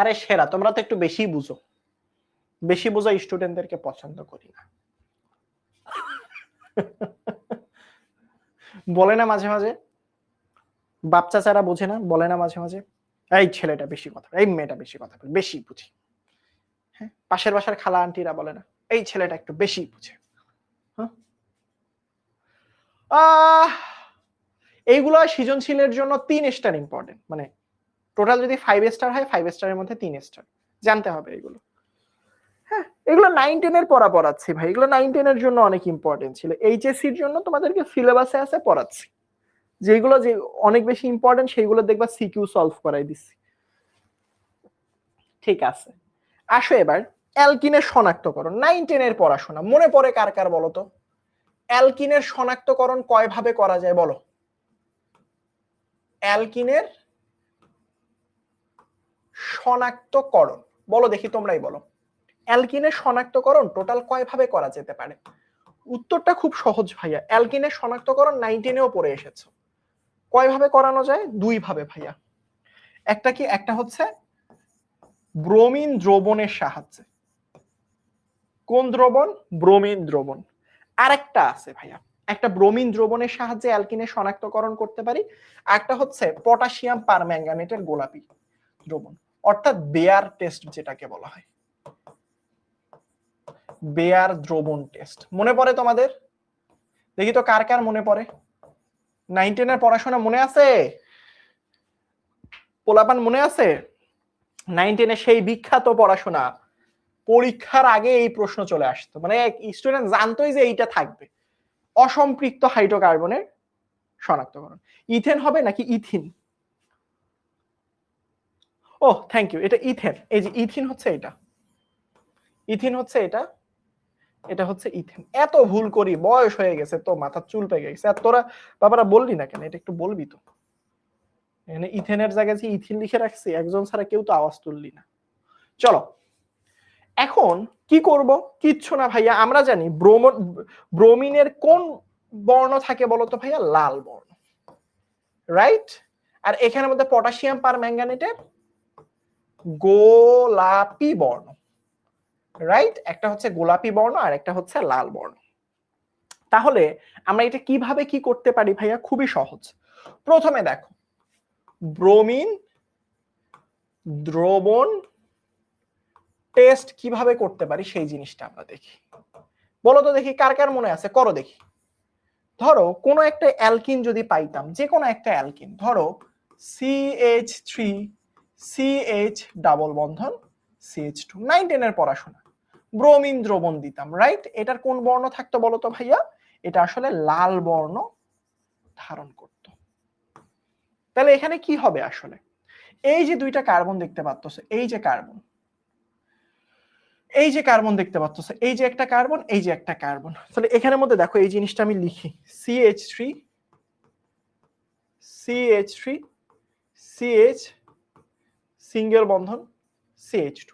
আরে সেরা, তোমরা তো একটু বেশি বুঝো, বেশি বোঝা স্টুডেন্টদেরকে পছন্দ করি না। বলে না মাঝে মাঝে, বাপ চাচারা বোঝে না, বলে না মাঝে মাঝে এই ছেলেটা বেশি কথা, এই মেয়েটা বেশি কথা বলে, বেশি বুঝি। হ্যাঁ, পাশের বাসার খালা আন্টিরা বলে না এই ছেলেটা একটু বেশি বুঝে। এইগুলো সৃজনশীলের জন্য 3 স্টার ইম্পর্টেন্ট, মানে টোটাল যদি 5 স্টার হয় 5 স্টারের মধ্যে 3 স্টার জানতে হবে এগুলো। হ্যাঁ, এগুলো 9-10 এর পড়া পড়াচ্ছি ভাই, এগুলো 9-10 এর জন্য অনেক ইম্পর্টেন্ট ছিল। এইচএসসির জন্য তোমাদেরকে সিলেবাসে আছে পড়াচ্ছি, যেগুলো যে অনেক বেশি ইম্পর্টেন্ট সেইগুলো দেখবা সিকিউ সলভ করাই দিচ্ছি। ঠিক আছে, আসো এবার অ্যালকিনের শনাক্তকরণ। 9-10 এর পড়াশোনা মনে পড়ে কার কার বলো তো? অ্যালকিনের শনাক্তকরণ কয় ভাবে করা যায় বলো? অ্যালকিনের শনাক্তকরণ বলো দেখি, তোমরাই বলো। অ্যালকিনের শনাক্তকরণ টোটাল কয় ভাবে করা যেতে পারে? উত্তরটা খুব সহজ ভাইয়া, অ্যালকিনের শনাক্তকরণ 9-10-এও পড়ে এসেছো। কয় ভাবে করানো যায়? 2 ভাবে ভাইয়া। একটা কি? একটা হচ্ছে ব্রোমিন দ্রবণের সাহায্যে। কোন দ্রবণ? ব্রোমিন দ্রবণ। আরেকটা আছে ভাইয়া, একটা ব্রোমিন দ্রবণের সাহায্যে অ্যালকিনের শনাক্তকরণ করতে পারি, একটা হচ্ছে পটাশিয়াম পারম্যাঙ্গানেটের গোলাপি দ্রবণ, অর্থাৎ বেয়ার টেস্ট যেটাকে বলা হয়, বেয়ার দ্রবণ টেস্ট। মনে পড়ে তোমাদের? দেখি তো কার কার মনে পড়ে। 9-10 এর পড়াশোনা মনে আছে? পোলাপান মনে আছে? 9-10 এর সেই বিখ্যাত পড়াশোনা, পরীক্ষার আগে এই প্রশ্ন চলে আসতো, মানে স্টুডেন্ট জানতোই যে এইটা থাকবে, অসম্পৃক্ত হাইড্রোকার্বনের শনাক্তকরণ। ইথেন হবে নাকি ইথিন? ও থ্যাংক ইউ, এটা ইথেন। এই যে ইথিন হচ্ছে এটা, ইথিন হচ্ছে এটা, এটা হচ্ছে ইথেন। এত ভুল করি, বয়স হয়ে গেছে তো, মাথার চুল পেকে গেছে। আর তোরা বাবারা বললি না কেন? এটা একটু বলবি তো। এখানে ইথেনের জায়গায় যে ইথিন লিখে রাখছি, একজন ছাড়া কেউ তো আওয়াজ তুললি না। চলো এখন কি করব? কিচ্ছু না ভাইয়া, আমরা জানি ব্রোমিনের কোন বর্ণ থাকে বলতো ভাইয়া? লাল বর্ণ, রাইট? আর এখানের মধ্যে পটাশিয়াম পারম্যাঙ্গানেটের গোলাপি বর্ণ, রাইট? একটা হচ্ছে গোলাপি বর্ণ আর একটা হচ্ছে লাল বর্ণ। তাহলে আমরা এটা কিভাবে কি করতে পারি ভাইয়া? খুবই সহজ। প্রথমে দেখো, ব্রোমিন দ্রবণ টেস্ট কিভাবে করতে পারি সেই জিনিসটা আমরা দেখি। বলো তো দেখি কার কার মনে আছে, করো দেখি। ধরো কোনো একটা অ্যালকিন যদি পাইতাম, যে কোনো একটা অ্যালকিন, ধরো CH3 CH ডাবল বন্ধন CH2, 9-10 এর পড়াশোনা, ব্রোমিন দ্রবণ দিতাম, রাইট? এটার কোন বর্ণ থাকতো বলো তো ভাইয়া? এটা আসলে লাল বর্ণ ধারণ করত। তাহলে এখানে কি হবে আসলে? এই যে দুইটা কার্বন দেখতে পাচ্ছ, এই যে কার্বন, এই যে কার্বন দেখতে পাচ্ছ, এই যে একটা কার্বন, এই যে একটা কার্বন, তাহলে এখানের মধ্যে দেখো এই জিনিসটা আমি লিখি, CH3 CH3 CH সিঙ্গেল বন্ধন CH2,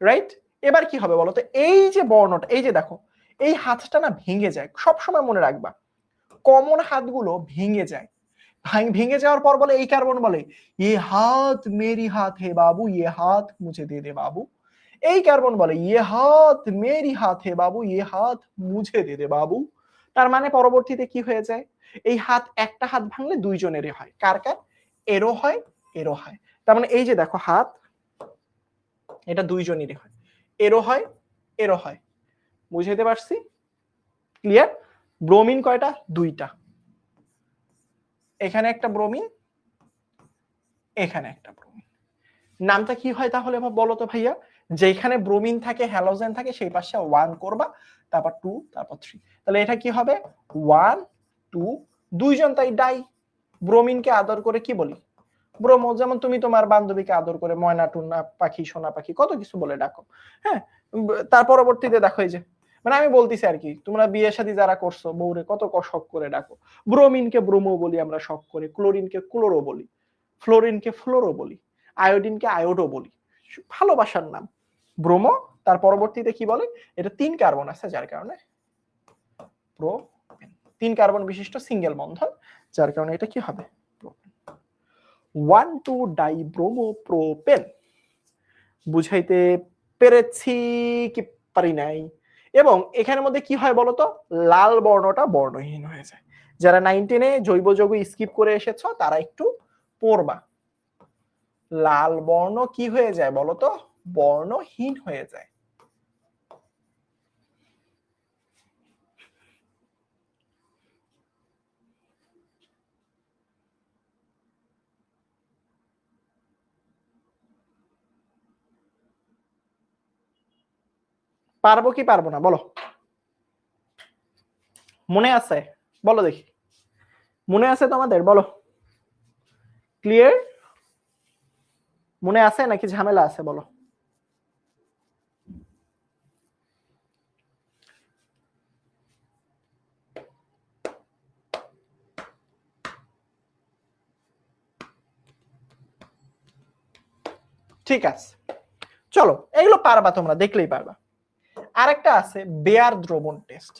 রাইট? এবার কি হবে বলতো? এই যে বর্ণটা, এই যে দেখো এই হাতটা না ভেঙে যায়, সব সময় মনে রাখবা কমন হাতগুলো ভেঙে যায়, ভেঙে যাওয়ার পর বলে এই কার্বন বলে ये हाथ मेरी हाथ है बाबू ये हाथ मुझे दे दे बाबू। এই কার্বন বলে ये हाथ मेरी हाथ है बाबू ये हाथ मुझे दे दे बाबू। তার মানে পরবর্তীতে কি হয়ে যায়, এই হাত একটা হাত ভাঙলে দুইজনেরই হয়, কার কার, এরও হয় এরও হয়। তার মানে এই যে দেখো হাত, এটা দুইজনেরই হয়, এরও হয় এরও হয়। বুঝাইতে পারছি? ক্লিয়ার? ব্রোমিন কয়টা? দুইটা, এখানে একটা ব্রোমিন, এখানে একটা ব্রোমিন। নামটা কি হয় তাহলে বলো তো ভাইয়া? যেখানে ব্রোমিন থাকে হ্যালোজেন থাকে সেই পাশে 1 করবা, তারপর 2, তারপর 3। তাহলে এটা কি হবে 1 2, দুইজন তাই ডাই। ব্রোমিনকে আদর করে কি বলি? ব্রোমো। যেমন তুমি তোমার বান্ধবীকে আদর করে ময়না টুনা পাখি সোনা পাখি কত কিছু বলে ডাকো, হ্যাঁ। তার পরবর্তীতে দেখো এই যে, মানে আমি বলতেছি আর কি, তোমরা বিয়ে শাদী যারা করছো বউরে কত শখ করে ডাকো। ব্রোমিনকে ব্রোমো বলি আমরা শখ করে, ক্লোরিনকে ক্লোরো বলি, ফ্লোরিনকে ফ্লোরো বলি, আয়োডিনকে আয়োডো বলি, ভালোবাসার নাম ব্রোমো। তার পরবর্তীতে কি বলে, এটা 3 কার্বন আছে যার কারণে প্রোপেন, 3 কার্বন বিশিষ্ট সিঙ্গেল বন্ধন, যার কারণে এটা কি হবে 1,2 ডাইব্রোমোপ্রোপেন। বুঝাইতে পেরেছি কি পারি নাই? এবং এখানের মধ্যে কি হয় বলতো, লাল বর্ণটা বর্ণহীন হয়ে যায়। যারা 19-এ জৈব যৌগ স্কিপ করে এসেছো তারা একটু পড়বা, লাল বর্ণ কি হয়ে যায় বলতো, বর্ণহীন হয়ে যায়। পারবো কি পারবো না বলো? মনে আছে? বলো দেখি, মনে আছে তোমাদের? বলো, ক্লিয়ার? মনে আছে নাকি ঝামেলা আছে? বলো। ঠিক আছে, চলো এগুলো পারবা, তোমরা দেখলেই পারবা। আরেকটা আছে বেয়ার দ্রবণ টেস্ট।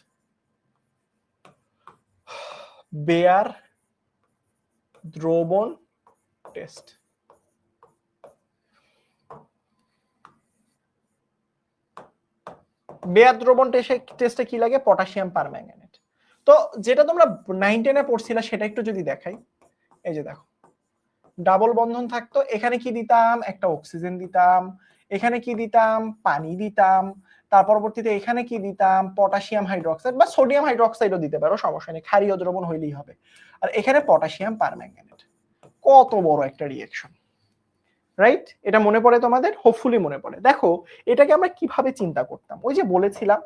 বেয়ার দ্রবণ টেস্ট, বেয়ার দ্রবণ টেস্টে কি লাগে, পটাশিয়াম পারম্যাঙ্গানেট। তো যেটা তোমরা 9-10-এ পড়ছিলা সেটা একটু যদি দেখাই, এই যে দেখো ডাবল বন্ধন থাকতো, এখানে কি দিতাম, একটা অক্সিজেন দিতাম, এখানে কি দিতাম, পানি দিতাম, তার পরবর্তীতে এখানে কি দিতাম, পটাশিয়াম হাইড্রোক্সাইড বা সোডিয়াম হাইড্রোক্সাইডও দিতে পারো, সমস্যা নেই, ক্ষারীয় দ্রবণ হইলেই হবে। আর এখানে পটাশিয়াম পারম্যাঙ্গানেট, কত বড় একটা রিঅ্যাকশন, রাইট? এটা মনে পড়ে তোমাদের? হোপফুলি মনে পড়ে। দেখো এটাকে আমরা কিভাবে চিন্তা করতাম, ওই যে বলেছিলাম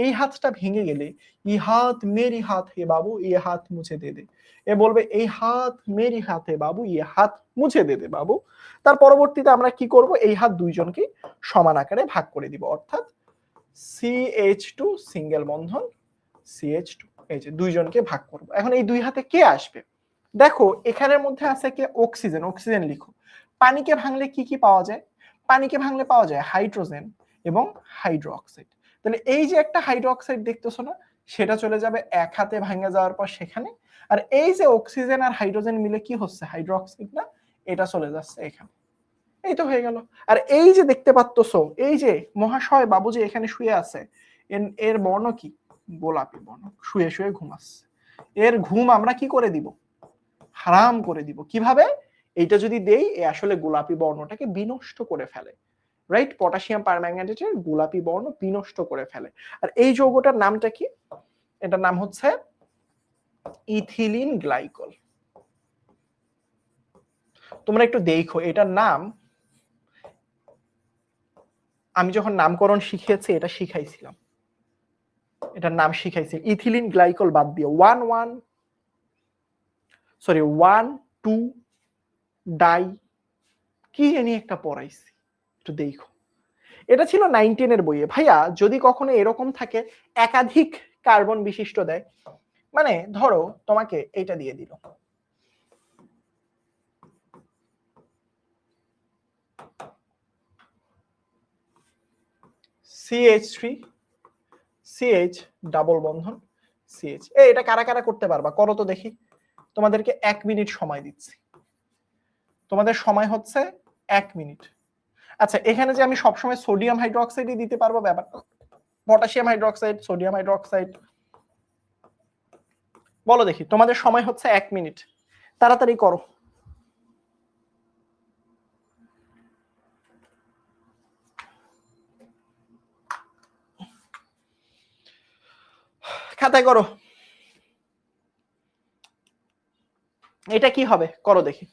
এই হাতটা ভেঙে গেলে ই হাত মেরি হাত হে বাবু ইয়ে হাত মুছে দে দে, এ বলবে এই হাত মেরি হাত হে বাবু ইয়ে হাত মুছে দে দে বাবু। তার পরবর্তীতে আমরা কি করব, এই হাত দুইজনকে সমান আকারে ভাগ করে দিব, অর্থাৎ CH2 সিঙ্গেল বন্ধন CH2, এই যে দুইজনকে ভাগ করব। এখন এই দুই হাতে কে আসবে? দেখো এখানের মধ্যে আছে কে, অক্সিজেন, অক্সিজেন লিখো। পানিকে ভাঙলে কি কি পাওয়া যায়? পানিকে ভাঙলে পাওয়া যায় হাইড্রোজেন এবং হাইড্রোক্সাইড। তাহলে এই যে একটা হাইড্রোক্সাইড দেখতেছো না, সেটা চলে যাবে এক হাতে ভাঙে যাওয়ার পর সেখানে, আর এই যে অক্সিজেন আর হাইড্রোজেন মিলে কি হচ্ছে, হাইড্রোক্সাইড না, এটা চলে যাচ্ছে এখানে। এই তো হয়ে গেল। আর এই যে দেখতে পাচ্ছো, এই যে মহাশয় বাবু যে এখানে শুয়ে আছে, এর বর্ণ কি, গোলাপি বর্ণ, শুয়ে শুয়ে ঘুমাচ্ছে। এর ঘুম আমরা কি করে দিব, হারাম করে দিব। কিভাবে? এইটা যদি দেই, এ আসলে গোলাপি বর্ণটাকে বিনষ্ট করে ফেলে, রাইট? পটাশিয়াম পারম্যাঙ্গানেটের গোলাপি বর্ণ বিনষ্ট করে ফেলে। আর এই যৌগটার নামটা কি? এটার নাম হচ্ছে ইথিলিন গ্লাইকল। তোমরা একটু দেখো এটার নাম, আমি যখন নামকরণ শিখিয়েছি এটা শিখাইছিলাম, এটার নাম শিখাইছি ইথিলিন গ্লাইকল বাদ দিয়ে 1,2 ডাই কি জানি একটা পড়াইছি, একটু দেখো। এটা ছিল 9-10-এর বইয়ে। ভাইয়া যদি কখনো এরকম থাকে একাধিক কার্বন বিশিষ্ট দেয়, মানে ধরো তোমাকে এইটা দিয়ে দিল, CH3 CH ডাবল বন্ধন CH। এটা কারা কারা করতে পারবা করো তো দেখি, তোমাদেরকে 1 মিনিট সময় দিচ্ছি, তোমাদের সময় হচ্ছে 1 মিনিট। আচ্ছা এখানে যে আমি সবসময় সোডিয়াম হাইড্রোক্সাইডই দিতে পারবো ব্যাপার, পটাশিয়াম হাইড্রোক্সাইড, সোডিয়াম হাইড্রোক্সাইড, বলো দেখি, তোমাদের সময় হচ্ছে 1 মিনিট, তাড়াতাড়ি করো। খাতায় করো, এটা কি হবে করো দেখি।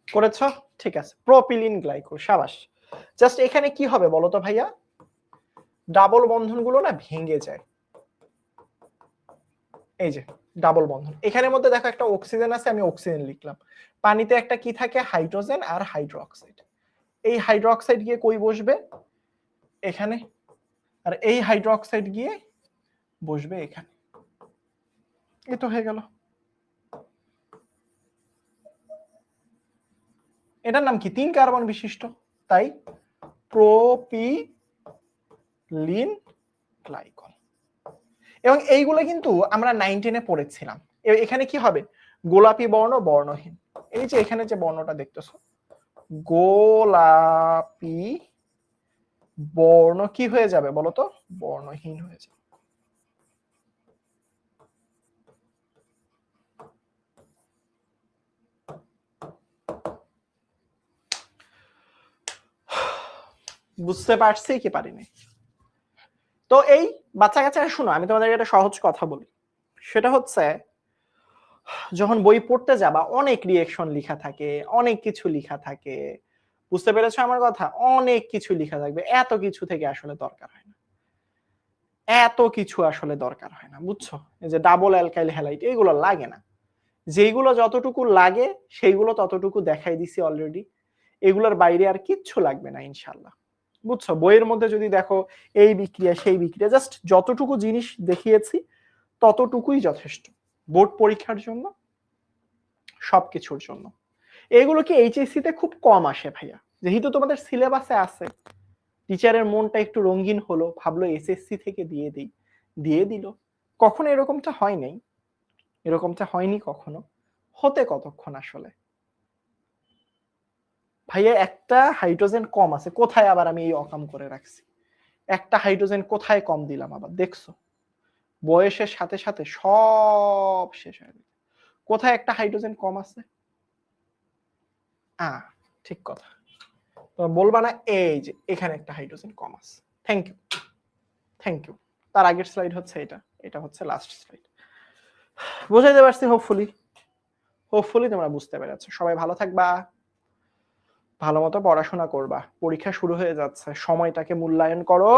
করেছো? ঠিক আছে, প্রোপিলিন গ্লাইকোল, সাবাস। জাস্ট এখানে কি হবে বলো তো ভাইয়া, ডাবল বন্ধনগুলো না ভেঙে যায়, এই যে ডাবল বন্ধন, এখানের মধ্যে দেখো একটা অক্সিজেন আছে, আমি অক্সিজেন লিখলাম, পানিতে একটা কি থাকে, হাইড্রোজেন আর হাইড্রোক্সাইড, এই হাইড্রোক্সাইড গিয়ে কই বসবে, এখানে, আর এই হাইড্রোক্সাইড গিয়ে বসবে এখানে, এই তো হয়ে গেল। এটার নাম কি, 3 কার্বন বিশিষ্ট, তাই প্রোপিলিন গ্লাইকল। এবং এইগুলো কিন্তু আমরা 9-10 এ পড়েছিলাম। এখানে কি হবে, গোলাপি বর্ণ বর্ণহীন, এই যে এখানে যে বর্ণটা দেখতেছো গোলাপি বর্ণ কি হয়ে যাবে বলতো, বর্ণহীন হয়ে যাবে। বুঝতে পারছি কি পারিনি? তো এই বাচ্চা কাচ্চারা শুনো, আমি তোমাদের একটা সহজ কথা বলি, সেটা হচ্ছে যখন বই পড়তে যাবা অনেক রিঅ্যাকশন লেখা থাকে, অনেক কিছু লেখা থাকে, বুঝতে পেরেছো আমার কথা, অনেক কিছু লেখা থাকবে, এত কিছু থেকে আসলে দরকার হয় না, এত কিছু আসলে দরকার হয় না, বুঝছো? এই যে ডাবল অ্যালকাইল হ্যালাইড এগুলো লাগে না, যেইগুলো যতটুকু লাগে সেইগুলো ততটুকু দেখাই দিছি অলরেডি, এগুলোর বাইরে আর কিচ্ছু লাগবে না ইনশাআল্লাহ, বুঝছো? বইয়ের মধ্যে যদি দেখো এই বিক্রিয়া সেই বিক্রিয়া, জাস্ট যতটুকু জিনিস দেখিয়েছি ততটুকুই যথেষ্ট বোর্ড পরীক্ষার জন্য, সবকিছুর জন্য। এগুলো কি এইচএসসি তে খুব কম আসে ভাইয়া, যেহেতু তোমাদের সিলেবাসে আছে, টিচারের মনটা একটু রঙিন হলো, ভাবলো এসএসসি থেকে দিয়ে দিই, দিয়ে দিল। কখনো এরকমটা হয় নাই, এরকমটা হয়নি কখনো, হতে কতক্ষণ আসলে ভাইয়া, একটা হাইড্রোজেন কম আছে কোথায়, আবার আমি এই অকাম করে রাখছি, একটা হাইড্রোজেন কোথায় কম দিলাম আবার, দেখছো? বয়সের সাথে সাথে সব শেষ হয়ে যাবে, কোথায় একটা হাইড্রোজেন কম আছে, ঠিক কথা, তো বলবা না এই যে এখানে একটা হাইড্রোজেন কম আছে, থ্যাংক ইউ, থ্যাংক ইউ। তার আগের স্লাইড হচ্ছে এটা, এটা হচ্ছে লাস্ট স্লাইড, বুঝাইতে পারছি হোপফুলি, হোপফুলি তোমরা বুঝতে পেরেছো। সবাই ভালো থাকবা, ভালো মতো পড়াশোনা করবা, পরীক্ষা শুরু হয়ে যাচ্ছে, সময়টাকে মূল্যায়ন করো,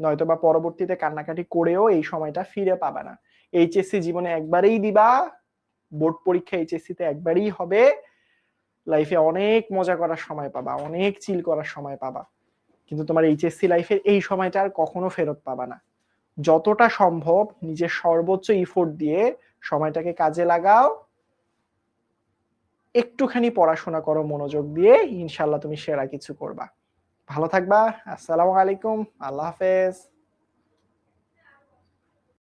নয়তো বা পরবর্তীতে কান্নাকাটি করেও এই সময়টা ফিরে পাবে না। এইচএসসি জীবনে একবারই দিবা, বোর্ড পরীক্ষা এইচএসসি তে একবারই হবে, লাইফে অনেক মজা করার সময় পাবা, অনেক চিল করার সময় পাবা, কিন্তু তোমার এইচএসসি লাইফের এই সময়টা আর কখনো ফেরত পাবা না। যতটা সম্ভব নিজের সর্বোচ্চ ইফোর্ট দিয়ে সময়টাকে কাজে লাগাও, একটুখানি পড়াশোনা করো মনোযোগ দিয়ে, ইনশাআল্লাহ তুমি সেরা কিছু করবা। ভালো থাকবা। আসসালামু আলাইকুম, আল্লাহ হাফেজ।